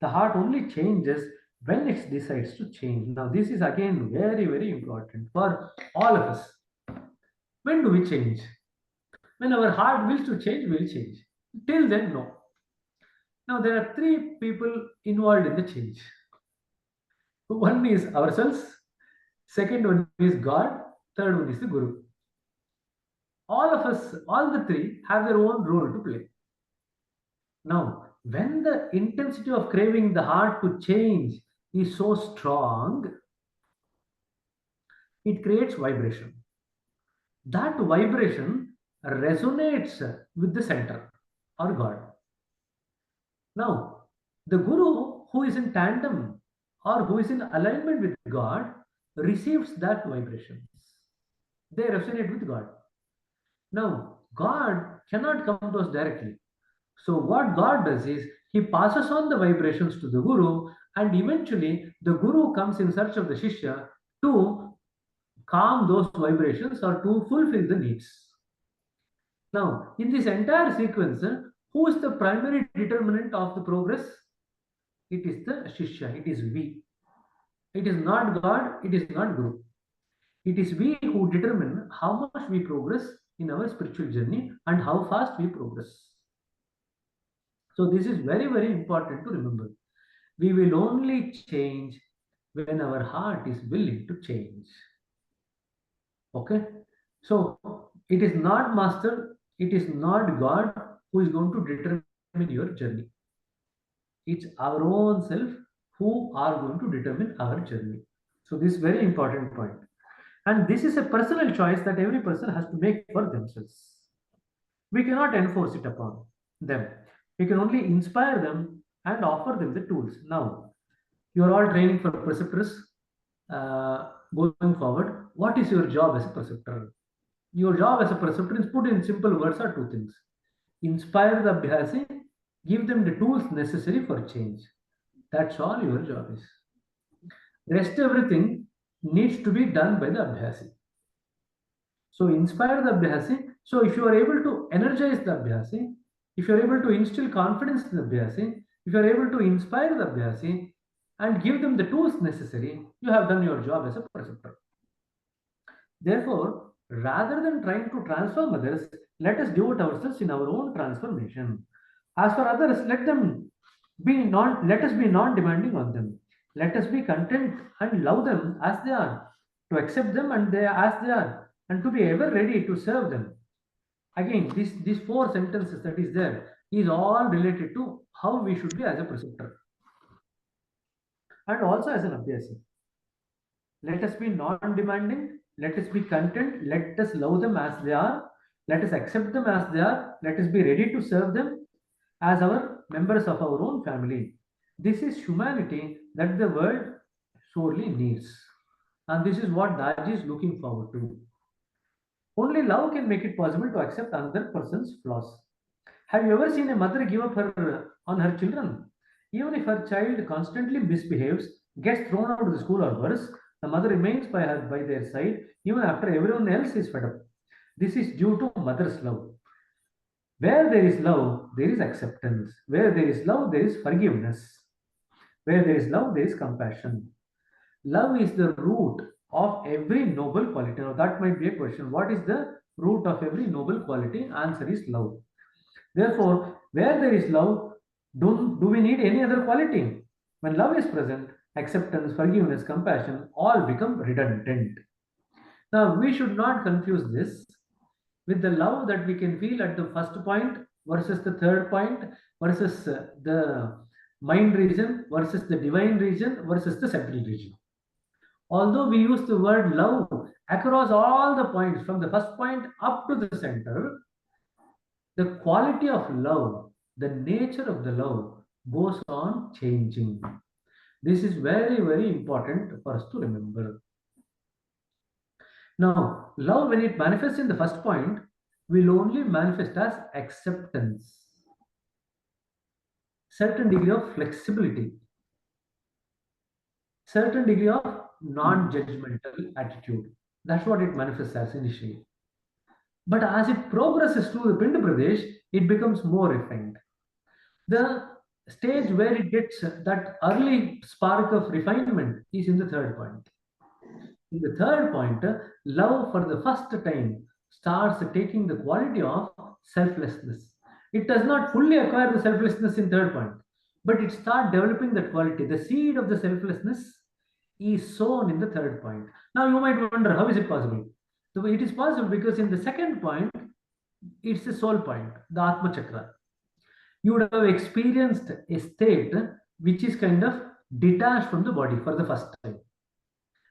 The heart only changes when it decides to change. Now, this is again very, very important for all of us. When do we change? When our heart wills to change, we'll change. Till then, no. Now, there are three people involved in the change. One is ourselves, second one is God, third one is the Guru. All of us, all the three, have their own role to play. Now, when the intensity of craving the heart to change is so strong, it creates vibration. That vibration resonates with the center or God. Now, the Guru who is in tandem or who is in alignment with God receives that vibrations. They resonate with God. Now, God cannot come to us directly. So, what God does is He passes on the vibrations to the Guru, and eventually the Guru comes in search of the Shishya to calm those vibrations or to fulfill the needs. Now, in this entire sequence, who is the primary determinant of the progress? It is the Shishya, it is we. It is not God, it is not Guru. It is we who determine how much we progress in our spiritual journey and how fast we progress. So, this is very, very important to remember. We will only change when our heart is willing to change. Okay? So, it is not Master, it is not God who is going to determine your journey. It's our own self who are going to determine our journey. So, this is very important point. And this is a personal choice that every person has to make for themselves. We cannot enforce it upon them. We can only inspire them and offer them the tools. Now, you are all training for preceptors. Going forward, what is your job as a preceptor? Your job as a preceptor is put in simple words are two things. Inspire the Abhyasi, give them the tools necessary for change. That's all your job is. Rest everything needs to be done by the Abhyasi. So inspire the Abhyasi. So if you are able to energize the Abhyasi, if you are able to instill confidence in the Abhyasi, if you are able to inspire the Abhyasi and give them the tools necessary, you have done your job as a preceptor. Therefore, rather than trying to transform others, let us devote ourselves in our own transformation. As for others, let us be non-demanding on them. Let us be content and love them as they are, to accept them and they as they are, and to be ever ready to serve them. Again, these four sentences that is there is all related to how we should be as a preceptor and also as an abhyasi. Let us be non-demanding. Let us be content. Let us love them as they are. Let us accept them as they are. Let us be ready to serve them as our members of our own family. This is humanity that the world sorely needs. And this is what Daji is looking forward to. Only love can make it possible to accept another person's flaws. Have you ever seen a mother give up on her children? Even if her child constantly misbehaves, gets thrown out of the school or worse, the mother remains by their side even after everyone else is fed up. This is due to mother's love. Where there is love, there is acceptance. Where there is love, there is forgiveness. Where there is love, there is compassion. Love is the root of every noble quality. Now, that might be a question. What is the root of every noble quality? Answer is love. Therefore, where there is love, do we need any other quality? When love is present, acceptance, forgiveness, compassion all become redundant. Now, we should not confuse this with the love that we can feel at the first point versus the third point versus the mind region versus the divine region versus the subtle region. Although we use the word love across all the points from the first point up to the center, the quality of love, the nature of the love goes on changing. This is very, very important for us to remember. Now, love, when it manifests in the first point, will only manifest as acceptance, certain degree of flexibility, certain degree of non-judgmental attitude. That's what it manifests as initially. But as it progresses through the Pinda Pradesh, it becomes more refined. The stage where it gets that early spark of refinement is in the third point. In the third point, love for the first time starts taking the quality of selflessness. It does not fully acquire the selflessness in third point, but it starts developing that quality. The seed of the selflessness is sown in the third point. Now you might wonder, how is it possible? So it is possible because in the second point, it's the soul point, the Atma Chakra. You would have experienced a state which is kind of detached from the body for the first time.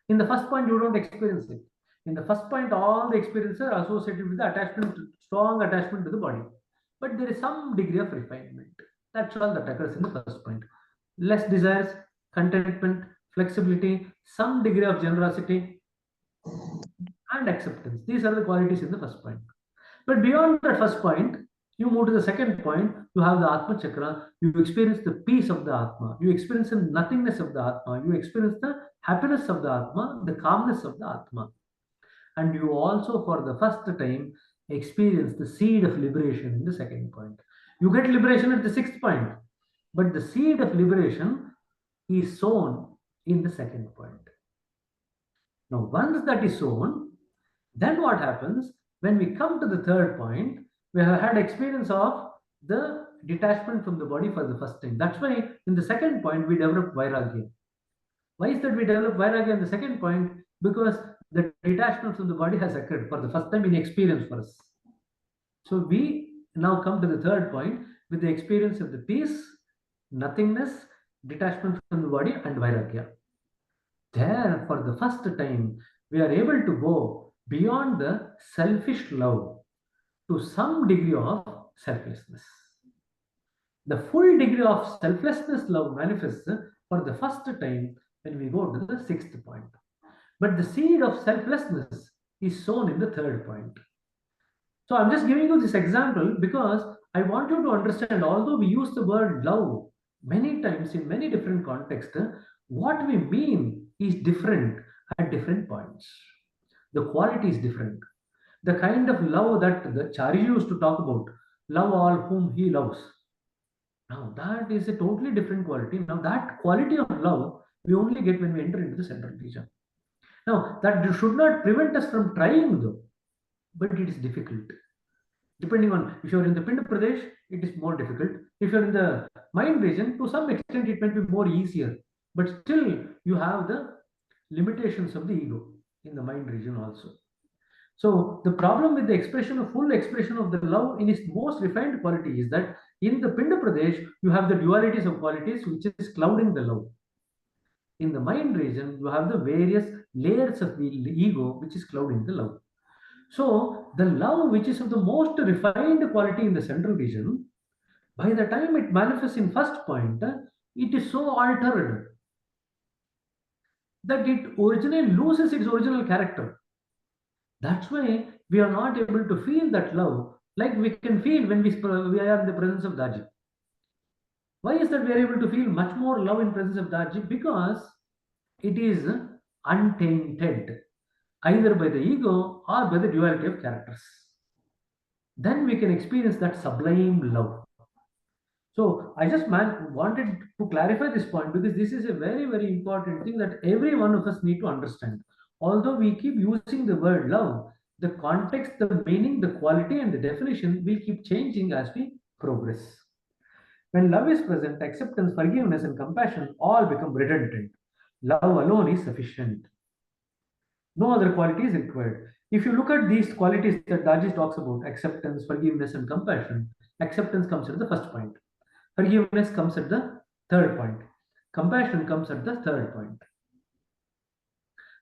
In the first point, you don't experience it. In the first point, all the experiences are associated with the attachment, strong attachment to the body. But there is some degree of refinement. That's all that occurs in the first point. Less desires, contentment, flexibility, some degree of generosity, and acceptance. These are the qualities in the first point. But beyond that first point, you move to the second point, you have the Atma Chakra, you experience the peace of the Atma, you experience the nothingness of the Atma, you experience the happiness of the Atma, the calmness of the Atma. And you also, for the first time, experience the seed of liberation in the second point. You get liberation at the sixth point, but the seed of liberation is sown in the second point. Now, once that is sown, then what happens when we come to the third point? We have had experience of the detachment from the body for the first time. That's why in the second point we develop vairagya. Why is that we develop vairagya in the second point? Because the detachment from the body has occurred for the first time in experience for us. So we now come to the third point with the experience of the peace, nothingness, detachment from the body, and vairagya. There, for the first time, we are able to go beyond the selfish love to some degree of selflessness. The full degree of selflessness love manifests for the first time when we go to the sixth point. But the seed of selflessness is sown in the third point. So I'm just giving you this example because I want you to understand, although we use the word love many times in many different contexts, what we mean is different at different points. The quality is different. The kind of love that the Chari used to talk about, love all whom he loves. Now that is a totally different quality. Now that quality of love we only get when we enter into the central region. Now that should not prevent us from trying though, but it is difficult. Depending on if you're in the Pinda Pradesh, it is more difficult. If you're in the mind region, to some extent, it might be more easier. But still, you have the limitations of the ego in the mind region also. So the problem with the expression of full expression of the love in its most refined quality is that in the Pinda Pradesh, you have the dualities of qualities which is clouding the love. In the mind region, you have the various layers of the ego which is clouding the love. So the love which is of the most refined quality in the central region, by the time it manifests in first point, it is so altered that it originally loses its original character. That's why we are not able to feel that love like we can feel when we are in the presence of Daji. Why is that we are able to feel much more love in presence of Daji? Because it is untainted either by the ego or by the duality of characters. Then we can experience that sublime love. So I just wanted to clarify this point because this is a very, very important thing that every one of us need to understand. Although we keep using the word love, the context, the meaning, the quality, and the definition will keep changing as we progress. When love is present, acceptance, forgiveness, and compassion all become redundant. Love alone is sufficient. No other quality is required. If you look at these qualities that Daji talks about, acceptance, forgiveness, and compassion, acceptance comes at the first point. Forgiveness comes at the third point. Compassion comes at the third point.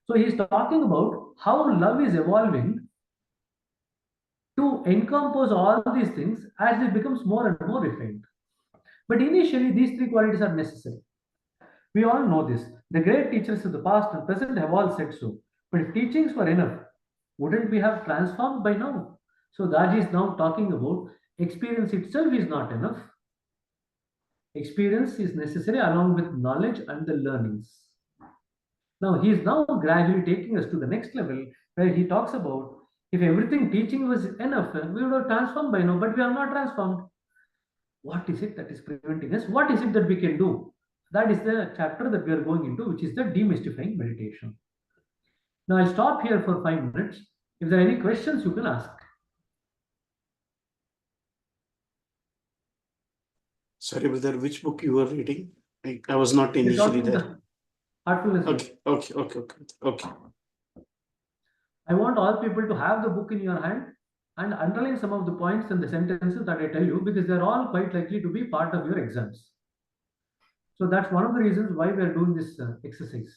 So he is talking about how love is evolving to encompass all these things as it becomes more and more refined. But initially, these three qualities are necessary. We all know this. The great teachers of the past and present have all said so. But if teachings were enough, wouldn't we have transformed by now? So Daji is now talking about experience itself is not enough. Experience is necessary along with knowledge and the learnings. Now he is now gradually taking us to the next level where he talks about if everything teaching was enough, we would have transformed by now, but we are not transformed. What is it that is preventing us? What is it that we can do? That is the chapter that we are going into, which is the demystifying meditation. Now I'll stop here for 5 minutes. If there are any questions, you can ask.
Sorry, brother, which book you were reading? I was not
You're
initially
talking
there.
the Heartfulness.
Okay.
I want all people to have the book in your hand and underline some of the points and the sentences that I tell you because they're all quite likely to be part of your exams. So that's one of the reasons why we are doing this exercise.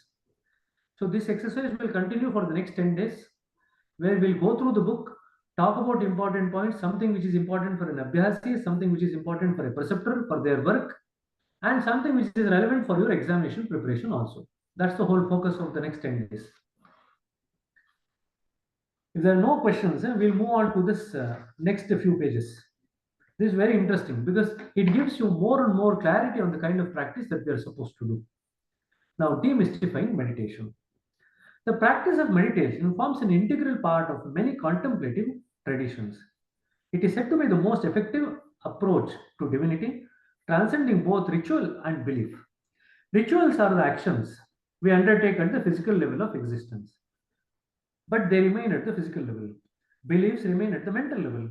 So this exercise will continue for the next 10 days where we'll go through the book, talk about important points, something which is important for an abhyasi, something which is important for a preceptor, for their work, and something which is relevant for your examination preparation also. That's the whole focus of the next 10 days. If there are no questions, we'll move on to this next few pages. This is very interesting because it gives you more and more clarity on the kind of practice that we are supposed to do. Now, demystifying meditation. The practice of meditation forms an integral part of many contemplative traditions. It is said to be the most effective approach to divinity, transcending both ritual and belief. Rituals are the actions we undertake at the physical level of existence, but they remain at the physical level. Beliefs remain at the mental level.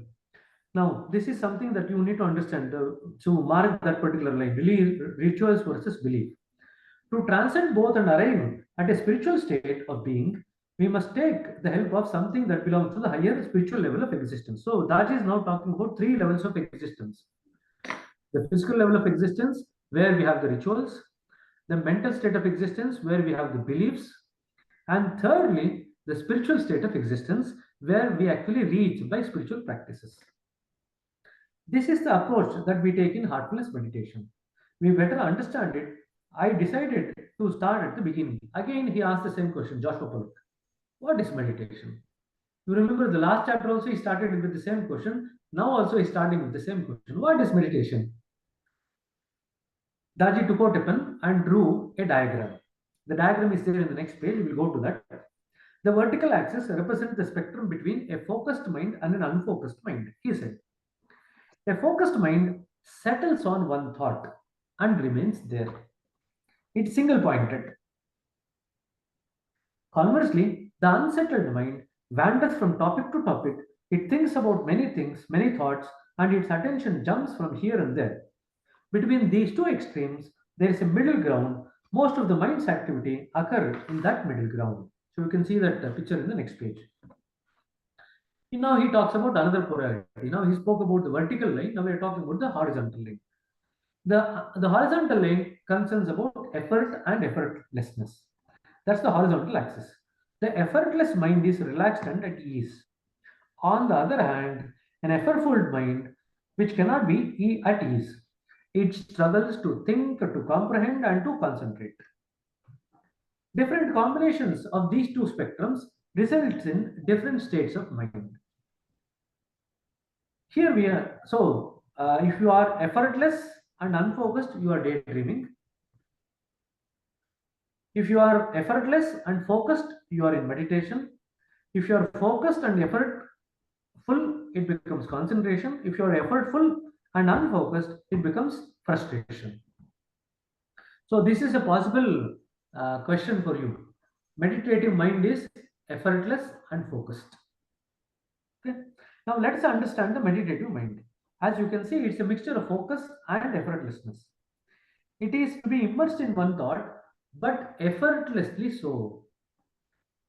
Now, this is something that you need to understand to mark that particular line rituals versus belief. To transcend both and arrive at a spiritual state of being, we must take the help of something that belongs to the higher spiritual level of existence. So, Daji is now talking about three levels of existence: the physical level of existence, where we have the rituals, the mental state of existence, where we have the beliefs, and thirdly, the spiritual state of existence, where we actually reach by spiritual practices. This is the approach that we take in heartfulness meditation. We better understand it. I decided to start at the beginning. Again, he asked the same question, Joshua Pollock. What is meditation? You remember the last chapter also he started with the same question. Now also he's starting with the same question. What is meditation? Daji took out a pen and drew a diagram. The diagram is there in the next page. We will go to that. The vertical axis represents the spectrum between a focused mind and an unfocused mind. He said, a focused mind settles on one thought and remains there. It's single pointed. Conversely, the unsettled mind wanders from topic to topic. It thinks about many things, many thoughts, and its attention jumps from here and there. Between these two extremes, there is a middle ground. Most of the mind's activity occurs in that middle ground. So you can see that picture in the next page. Now he talks about another polarity. Now he spoke about the vertical line. Now we are talking about the horizontal line. The horizontal line concerns about effort and effortlessness. That's the horizontal axis. The effortless mind is relaxed and at ease. On the other hand, an effortful mind, which cannot be at ease, it struggles to think, to comprehend, and to concentrate. Different combinations of these two spectrums results in different states of mind. Here we are. So, if you are effortless and unfocused, you are daydreaming. If you are effortless and focused, you are in meditation. If you are focused and effortful, it becomes concentration. If you are effortful and unfocused, it becomes frustration. So, this is a possible question for you. Meditative mind is effortless and focused. Okay. Now, let's understand the meditative mind. As you can see, it's a mixture of focus and effortlessness. It is to be immersed in one thought, but effortlessly so.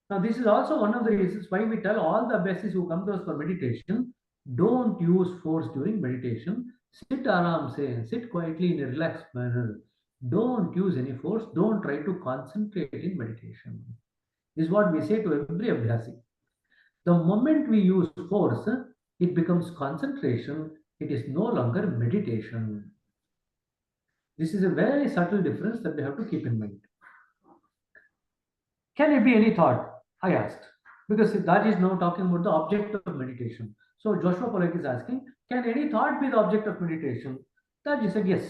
Now, this is also one of the reasons why we tell all the abhyasis who come to us for meditation, don't use force during meditation. Sit aram se, sit quietly in a relaxed manner. Don't use any force. Don't try to concentrate in meditation. This is what we say to every abhyasi. The moment we use force, it becomes concentration. It is no longer meditation. This is a very subtle difference that we have to keep in mind. Can it be any thought? I asked. Because Siddharth is now talking about the object of meditation. So Joshua Polak is asking, can any thought be the object of meditation? Daji said yes.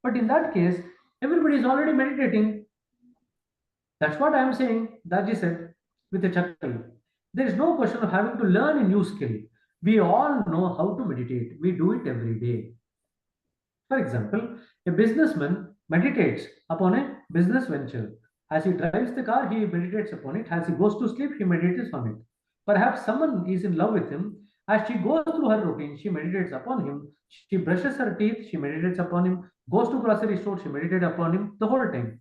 But in that case, everybody is already meditating. That's what I am saying, Daji said with a chuckle. There is no question of having to learn a new skill. We all know how to meditate. We do it every day. For example, a businessman meditates upon a business venture. As he drives the car, he meditates upon it. As he goes to sleep, he meditates on it. Perhaps someone is in love with him. As she goes through her routine, she meditates upon him. She brushes her teeth, she meditates upon him. Goes to grocery store, she meditates upon him the whole time.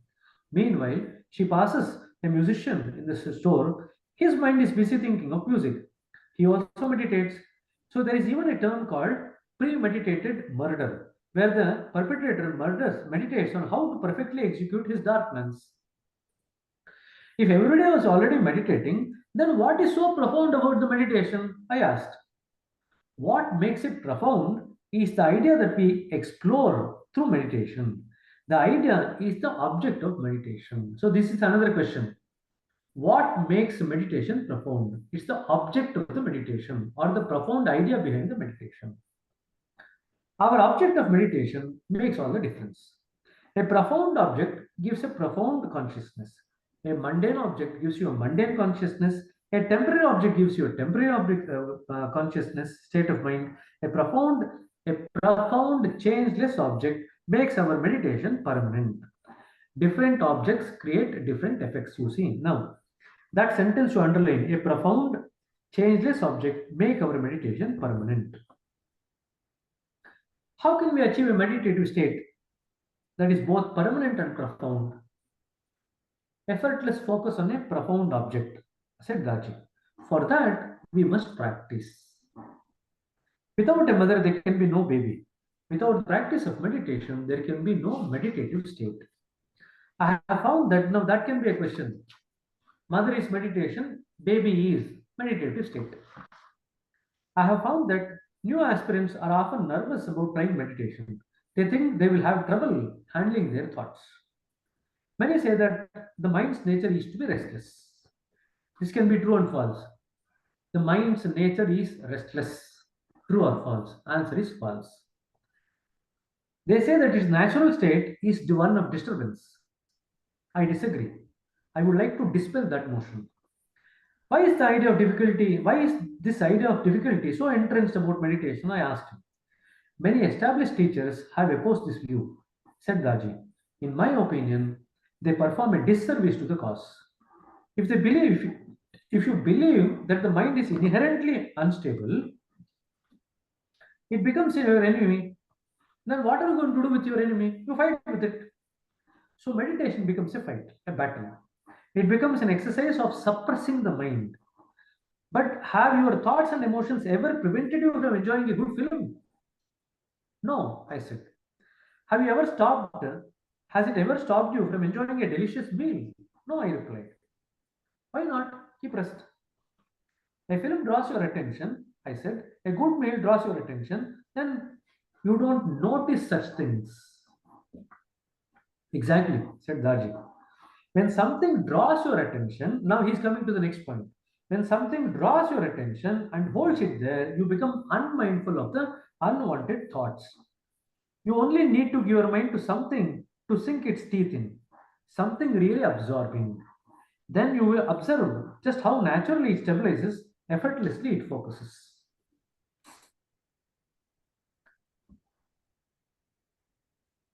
Meanwhile, she passes a musician in the store. His mind is busy thinking of music. He also meditates. So there is even a term called premeditated murder, where the perpetrator murders meditates on how to perfectly execute his dark plans. If everybody was already meditating, then what is so profound about the meditation? I asked. What makes it profound is the idea that we explore through meditation. The idea is the object of meditation. So, this is another question. What makes meditation profound? It's the object of the meditation or the profound idea behind the meditation. Our object of meditation makes all the difference. A profound object gives a profound consciousness. A mundane object gives you a mundane consciousness. A temporary object gives you a temporary object consciousness, state of mind. A profound, changeless object makes our meditation permanent. Different objects create different effects. You see now that sentence you underline. A profound, changeless object make our meditation permanent. How can we achieve a meditative state that is both permanent and profound? Effortless focus on a profound object, said Gaji. For that, we must practice. Without a mother, there can be no baby. Without the practice of meditation, there can be no meditative state. I have found that now that can be a question. Mother is meditation, baby is meditative state. I have found that new aspirants are often nervous about trying meditation. They think they will have trouble handling their thoughts. Many say that the mind's nature is to be restless. This can be true and false. The mind's nature is restless. True or false? Answer is false. They say that its natural state is the one of disturbance. I disagree. I would like to dispel that notion. Why is the idea of difficulty? Why is this idea of difficulty so entrenched about meditation? I asked him. Many established teachers have opposed this view, said Gaji. In my opinion, they perform a disservice to the cause. If they believe, if you believe that the mind is inherently unstable, it becomes your enemy. Then what are you going to do with your enemy? You fight with it. So meditation becomes a fight, a battle. It becomes an exercise of suppressing the mind. But have your thoughts and emotions ever prevented you from enjoying a good film? No, I said. Have you ever stopped? Has it ever stopped you from enjoying a delicious meal? No, I replied. Why not? Keep rest. A film draws your attention, I said. A good meal draws your attention, then you don't notice such things. Exactly, said Daji. When something draws your attention, now he's coming to the next point. When something draws your attention and holds it there, you become unmindful of the unwanted thoughts. You only need to give your mind to something to sink its teeth in, something really absorbing. Then you will observe just how naturally it stabilizes, effortlessly it focuses.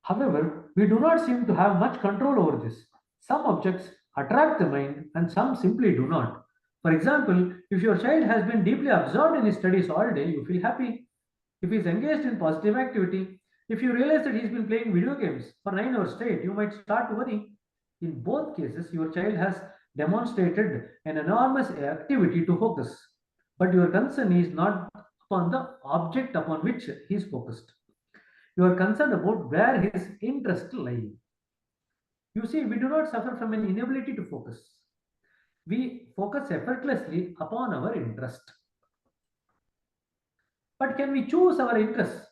However, we do not seem to have much control over this. Some objects attract the mind and some simply do not. For example, if your child has been deeply absorbed in his studies all day, you feel happy. If he is engaged in positive activity, if you realize that he's been playing video games for 9 hours straight, you might start to worry. In both cases, your child has demonstrated an enormous activity to focus, but your concern is not upon the object upon which he is focused. You are concerned about where his interest lies. You see, we do not suffer from an inability to focus. We focus effortlessly upon our interest. But can we choose our interest?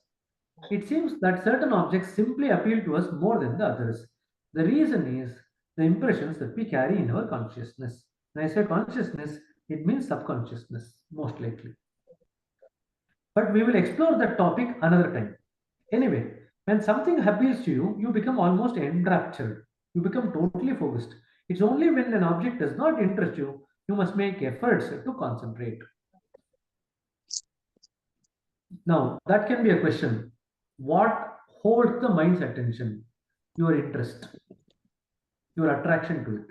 It seems that certain objects simply appeal to us more than the others. The reason is the impressions that we carry in our consciousness. When I say consciousness, it means subconsciousness, most likely. But we will explore that topic another time. Anyway, when something appeals to you, you become almost enraptured. You become totally focused. It's only when an object does not interest you, you must make efforts to concentrate. Now, that can be a question. What holds the mind's attention? Your interest, your attraction to it.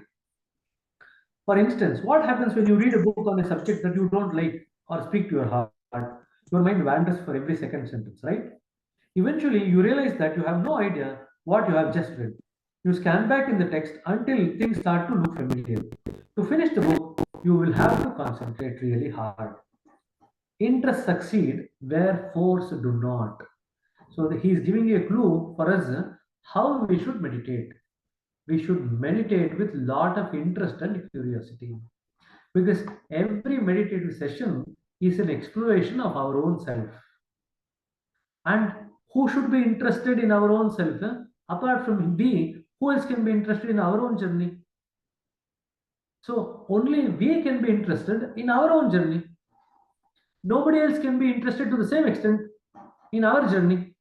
For instance, what happens when you read a book on a subject that you don't like or speak to your heart? Your mind wanders for every second sentence, right? Eventually, you realize that you have no idea what you have just read. You scan back in the text until things start to look familiar. To finish the book, you will have to concentrate really hard. Interest succeed where force do not. So he is giving you a clue for us how we should meditate. We should meditate with lot of interest and curiosity because every meditative session is an exploration of our own self. And who should be interested in our own self? Apart from we, who else can be interested in our own journey? So only we can be interested in our own journey. Nobody else can be interested to the same extent in our journey.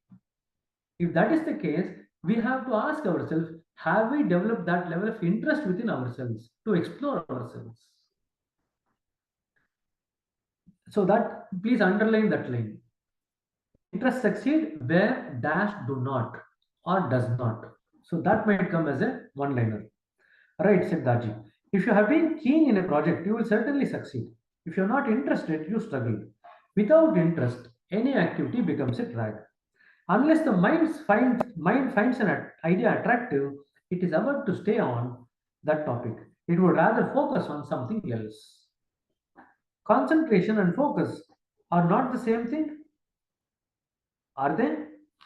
If that is the case, we have to ask ourselves, have we developed that level of interest within ourselves to explore ourselves? So that please underline that line. Interest succeed where dash do not or does not. So that might come as a one liner. Right, Siddhaji. If you have been keen in a project, you will certainly succeed. If you're not interested, you struggle. Without interest, any activity becomes a drag. Unless the mind finds an idea attractive, it is about to stay on that topic. It would rather focus on something else. Concentration and focus are not the same thing, are they?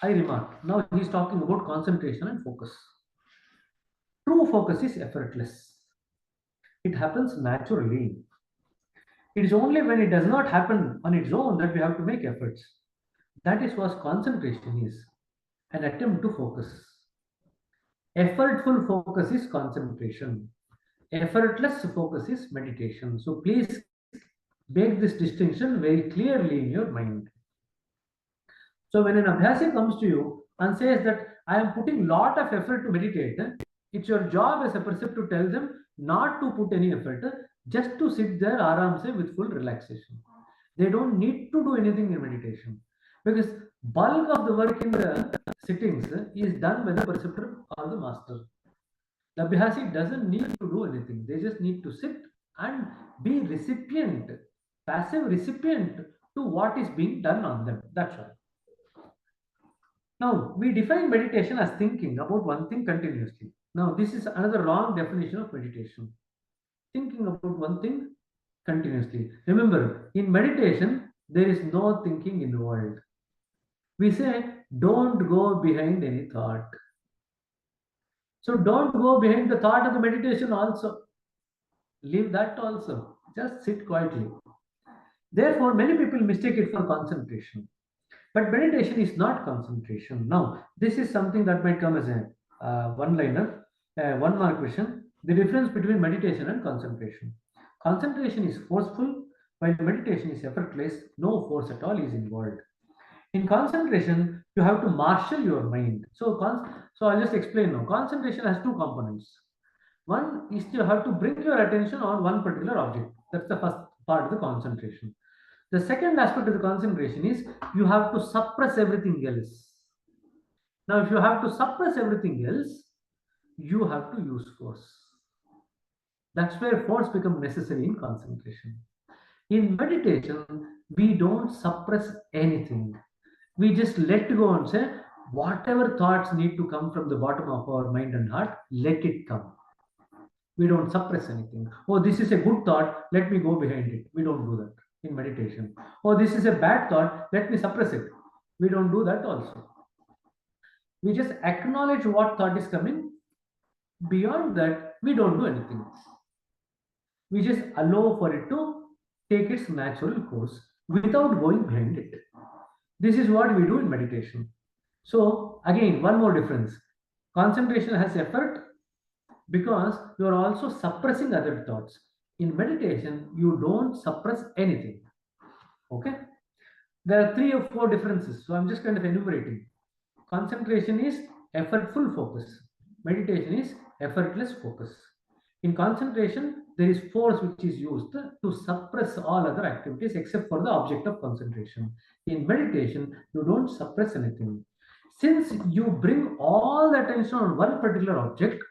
I remark. Now he's talking about concentration and focus. True focus is effortless. It happens naturally. It is only when it does not happen on its own that we have to make efforts. That is what concentration is, an attempt to focus. Effortful focus is concentration. Effortless focus is meditation. So please make this distinction very clearly in your mind. So when an abhyasi comes to you and says that I am putting lot of effort to meditate, it's your job as a person to tell them not to put any effort, just to sit there aram se with full relaxation. They don't need to do anything in meditation because bulk of the work in the sittings is done by the preceptor or the master. The abhyasi doesn't need to do anything. They just need to sit and be recipient, passive recipient to what is being done on them. That's all. Now, we define meditation as thinking about one thing continuously. Now, this is another wrong definition of meditation. Thinking about one thing continuously. Remember, in meditation, there is no thinking involved. We say, don't go behind any thought. So, don't go behind the thought of the meditation also. Leave that also. Just sit quietly. Therefore, many people mistake it for concentration. But meditation is not concentration. Now, this is something that might come as a one liner, one mark question. The difference between meditation and concentration. Concentration is forceful, while meditation is effortless, no force at all is involved. In concentration, you have to marshal your mind. So I'll just explain now. Concentration has two components. One is you have to bring your attention on one particular object. That's the first part of the concentration. The second aspect of the concentration is you have to suppress everything else. Now, if you have to suppress everything else, you have to use force. That's where force becomes necessary in concentration. In meditation, we don't suppress anything. We just let go and say, whatever thoughts need to come from the bottom of our mind and heart, let it come. We don't suppress anything. Oh, this is a good thought, let me go behind it. We don't do that in meditation. Oh, this is a bad thought, let me suppress it. We don't do that also. We just acknowledge what thought is coming. Beyond that, we don't do anything. We just allow for it to take its natural course without going behind it. This is what we do in meditation. So again, one more difference. Concentration has effort because you are also suppressing other thoughts. In meditation, you don't suppress anything. Okay? There are three or four differences. So I'm just kind of enumerating. Concentration is effortful focus. Meditation is effortless focus. In concentration, there is force which is used to suppress all other activities except for the object of concentration. In meditation, you don't suppress anything. Since you bring all the attention on one particular object,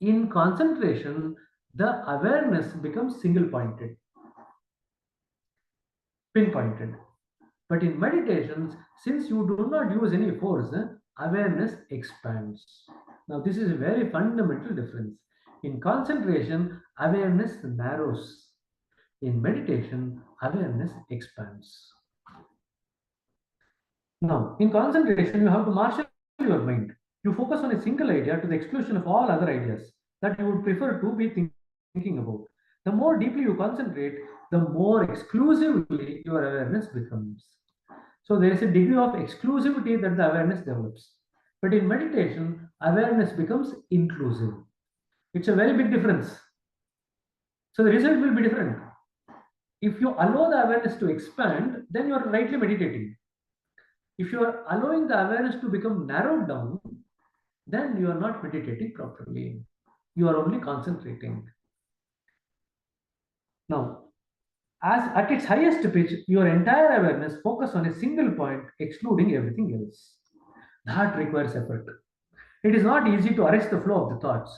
in concentration, the awareness becomes single pointed, pinpointed. But in meditations, since you do not use any force, awareness expands. Now, this is a very fundamental difference. In concentration, awareness narrows. In meditation, awareness expands. Now, in concentration, you have to marshal your mind. You focus on a single idea to the exclusion of all other ideas that you would prefer to be thinking about. The more deeply you concentrate, the more exclusively your awareness becomes. So there is a degree of exclusivity that the awareness develops. But in meditation, awareness becomes inclusive. It's a very big difference. So the result will be different. If you allow the awareness to expand, then you are rightly meditating. If you are allowing the awareness to become narrowed down, then you are not meditating properly. You are only concentrating. Now, as at its highest pitch, your entire awareness focus on a single point, excluding everything else. That requires effort. It is not easy to arrest the flow of the thoughts.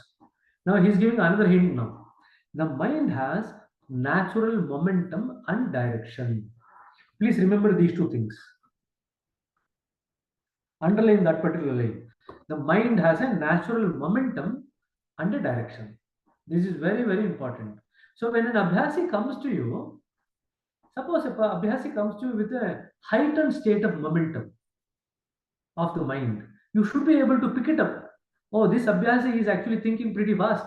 Now he's giving another hint now. The mind has natural momentum and direction. Please remember these two things. Underline that particular line. The mind has a natural momentum and a direction. This is very, very important. So when an abhyasi comes to you, suppose if a abhyasi comes to you with a heightened state of momentum of the mind, you should be able to pick it up. Oh, this abhyasi is actually thinking pretty fast.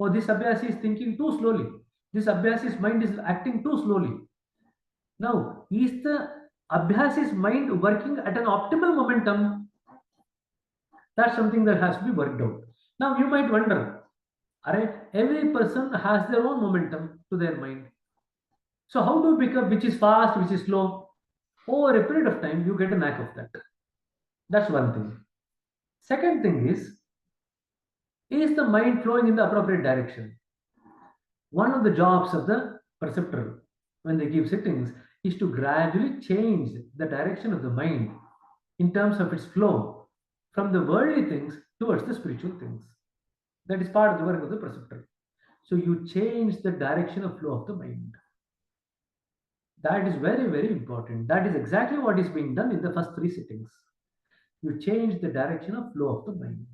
Oh, this abhyasi is thinking too slowly. This abhyasi's mind is acting too slowly. Now, is the abhyasi's mind working at an optimal momentum? That's something that has to be worked out. Now, you might wonder, all right, every person has their own momentum to their mind. So, how do you pick up which is fast, which is slow? Over a period of time, you get a knack of that. That's one thing. Second thing is the mind flowing in the appropriate direction? One of the jobs of the perceptor when they give sittings is to gradually change the direction of the mind in terms of its flow from the worldly things towards the spiritual things. That is part of the work of the preceptor. So you change the direction of flow of the mind. That is very, very important. That is exactly what is being done in the first three sittings. You change the direction of flow of the mind.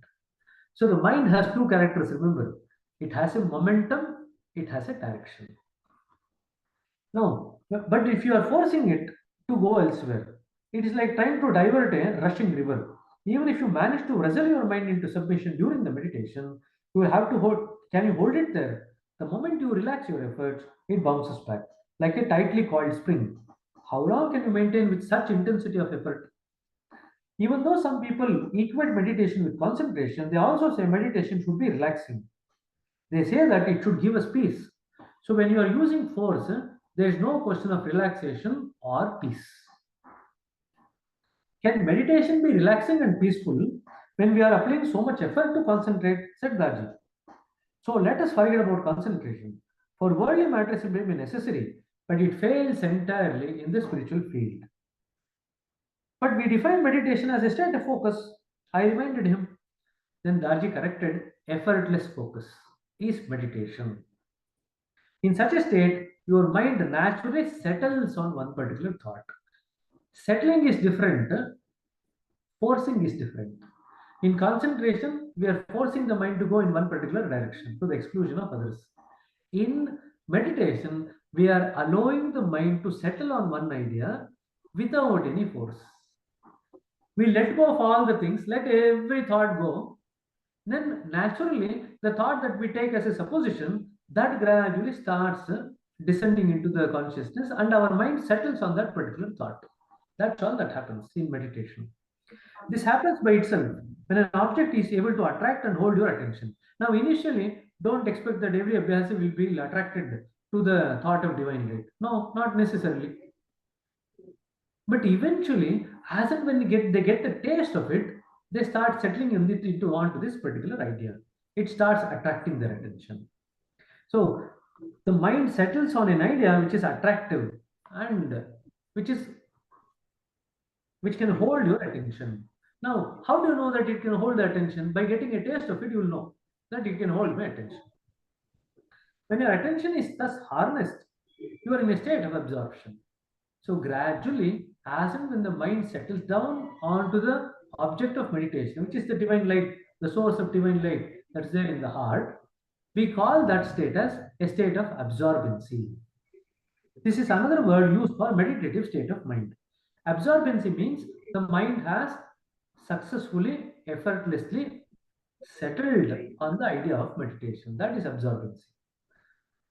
So the mind has two characters, remember. It has a momentum, it has a direction. Now, but if you are forcing it to go elsewhere, it is like trying to divert a rushing river. Even if you manage to wrestle your mind into submission during the meditation, you will have to hold. Can you hold it there? The moment you relax your efforts, it bounces back like a tightly coiled spring. How long can you maintain with such intensity of effort? Even though some people equate meditation with concentration, they also say meditation should be relaxing. They say that it should give us peace. So when you are using force, there is no question of relaxation or peace. Can meditation be relaxing and peaceful when we are applying so much effort to concentrate? Said Darji. So let us forget about concentration. For worldly matters, it may be necessary, but it fails entirely in the spiritual field. But we define meditation as a state of focus. I reminded him. Then Darji corrected, effortless focus is meditation. In such a state, your mind naturally settles on one particular thought. Settling is different, forcing is different. In concentration, we are forcing the mind to go in one particular direction to the exclusion of others. In meditation, we are allowing the mind to settle on one idea without any force. We let go of all the things, let every thought go. Then naturally, the thought that we take as a supposition that gradually starts descending into the consciousness, and our mind settles on that particular thought. That's all that happens in meditation. This happens by itself when an object is able to attract and hold your attention. Now, initially, don't expect that every abhyasi will be attracted to the thought of divine light. No, not necessarily. But eventually, as and when they get a taste of it, they start settling into onto this particular idea. It starts attracting their attention. So the mind settles on an idea which is attractive and which is which can hold your attention. Now, how do you know that it can hold the attention? By getting a taste of it, you will know that it can hold my attention. When your attention is thus harnessed, you are in a state of absorption. So gradually, as and when the mind settles down onto the object of meditation, which is the divine light, the source of divine light that's there in the heart, we call that state as a state of absorbency. This is another word used for meditative state of mind. Absorbency means the mind has successfully, effortlessly settled on the idea of meditation. That is absorbency.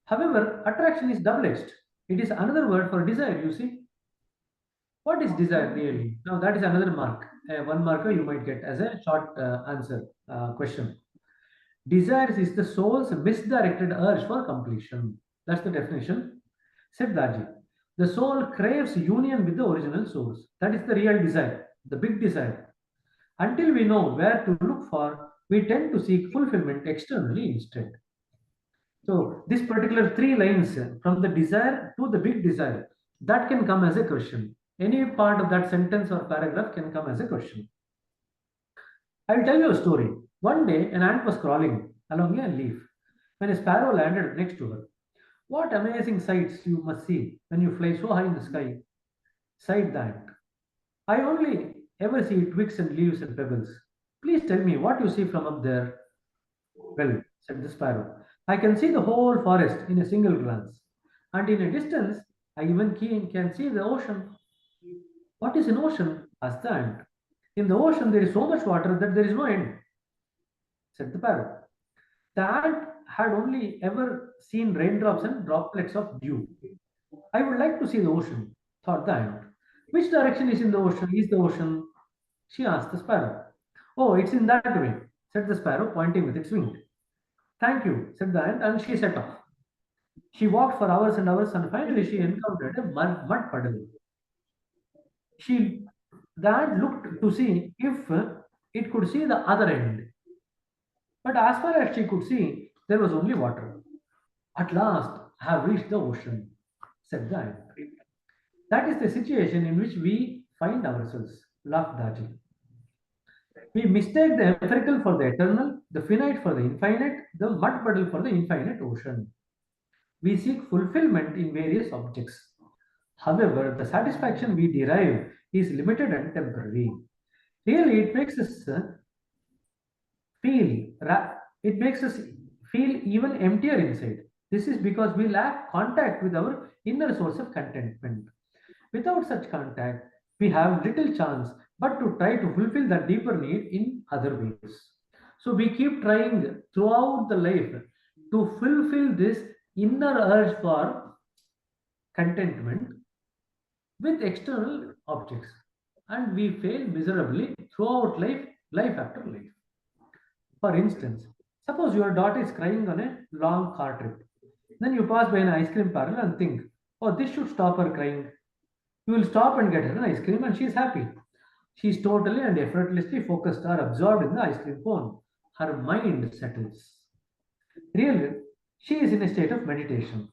However, attraction is double-edged. It is another word for desire, you see. What is desire really? Now, that is another mark. One marker you might get as a short answer question. Desires is the soul's misdirected urge for completion. That's the definition. Said Daji. The soul craves union with the original source. That is the real desire, the big desire. Until we know where to look for, we tend to seek fulfillment externally instead. So, this particular three lines from the desire to the big desire, that can come as a question. Any part of that sentence or paragraph can come as a question. I will tell you a story. One day, an ant was crawling along a leaf when a sparrow landed next to her. What amazing sights you must see when you fly so high in the sky, sighed the ant. I only ever see twigs and leaves and pebbles. Please tell me what you see from up there. Well, said the sparrow, I can see the whole forest in a single glance, and in a distance, I even can see the ocean. What is an ocean? Asked the ant. In the ocean, there is so much water that there is no end, said the parrot. The ant had only ever seen raindrops and droplets of dew. I would like to see the ocean, thought the ant. Which direction is in the ocean? Is the ocean? She asked the sparrow. Oh, it's in that way, said the sparrow, pointing with its wing. Thank you, said the ant, and she set off. She walked for hours and hours, and finally she encountered a mud puddle. She the ant looked to see if it could see the other end. But as far as she could see, there was only water. At last, I have reached the ocean, said the ant. That is the situation in which we find ourselves, laughed Daji. We mistake the empirical for the eternal, the finite for the infinite, the mud puddle for the infinite ocean. We seek fulfillment in various objects. However, the satisfaction we derive is limited and temporary. Really, feel it makes us feel even emptier inside. This is because we lack contact with our inner source of contentment. Without such contact, we have little chance but to try to fulfill that deeper need in other ways. So we keep trying throughout the life to fulfill this inner urge for contentment with external objects, and we fail miserably throughout life after life. For instance, suppose your daughter is crying on a long car trip. Then you pass by an ice cream parlor and think, oh, this should stop her crying. You will stop and get her an ice cream and she is happy. She is totally and effortlessly focused or absorbed in the ice cream cone. Her mind settles. Really, she is in a state of meditation.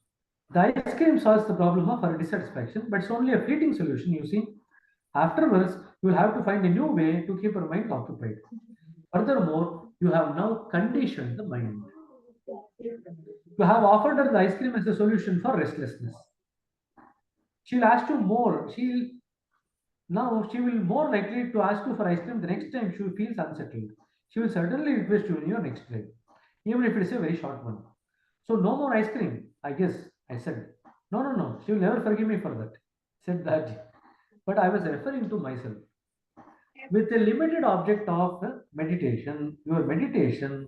The ice cream solves the problem of her dissatisfaction, but it's only a fleeting solution, you see. Afterwards, you will have to find a new way to keep her mind occupied. Furthermore, you have now conditioned the mind. You have offered her the ice cream as a solution for restlessness. She'll ask you more. She will more likely to ask you for ice cream the next time she feels unsettled. She will certainly request you in your next drive, even if it is a very short one. So no more ice cream, I guess, I said. No, no, no. She will never forgive me for that, said Daji. But I was referring to myself. With a limited object of meditation, your meditation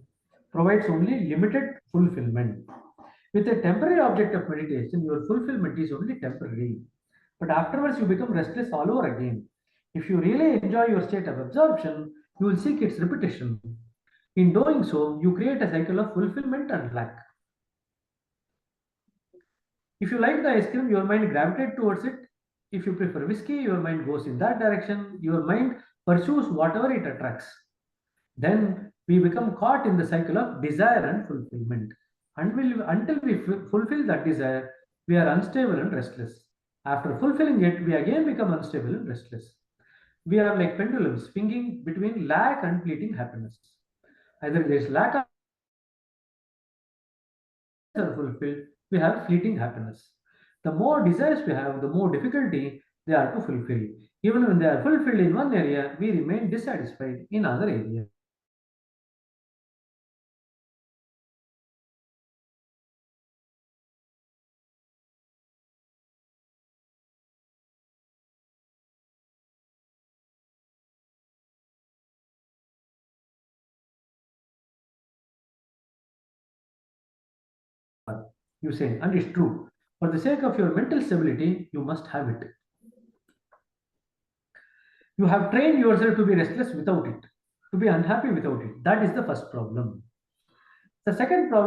provides only limited fulfillment. With a temporary object of meditation, your fulfillment is only temporary. But afterwards, you become restless all over again. If you really enjoy your state of absorption, you will seek its repetition. In doing so, you create a cycle of fulfillment and lack. If you like the ice cream, your mind gravitates towards it. If you prefer whiskey, your mind goes in that direction. Your mind pursues whatever it attracts. Then we become caught in the cycle of desire and fulfillment. Until we fulfill that desire, we are unstable and restless. After fulfilling it, we again become unstable and restless. We are like pendulums swinging between lack and fleeting happiness. Either there is lack of are fulfilled, we have fleeting happiness. The more desires we have, the more difficulty they are to fulfill. Even when they are fulfilled in one area, we remain dissatisfied in other areas. You say, and it's true. For the sake of your mental stability, you must have it. You have trained yourself to be restless without it, to be unhappy without it. That is the first problem. The second problem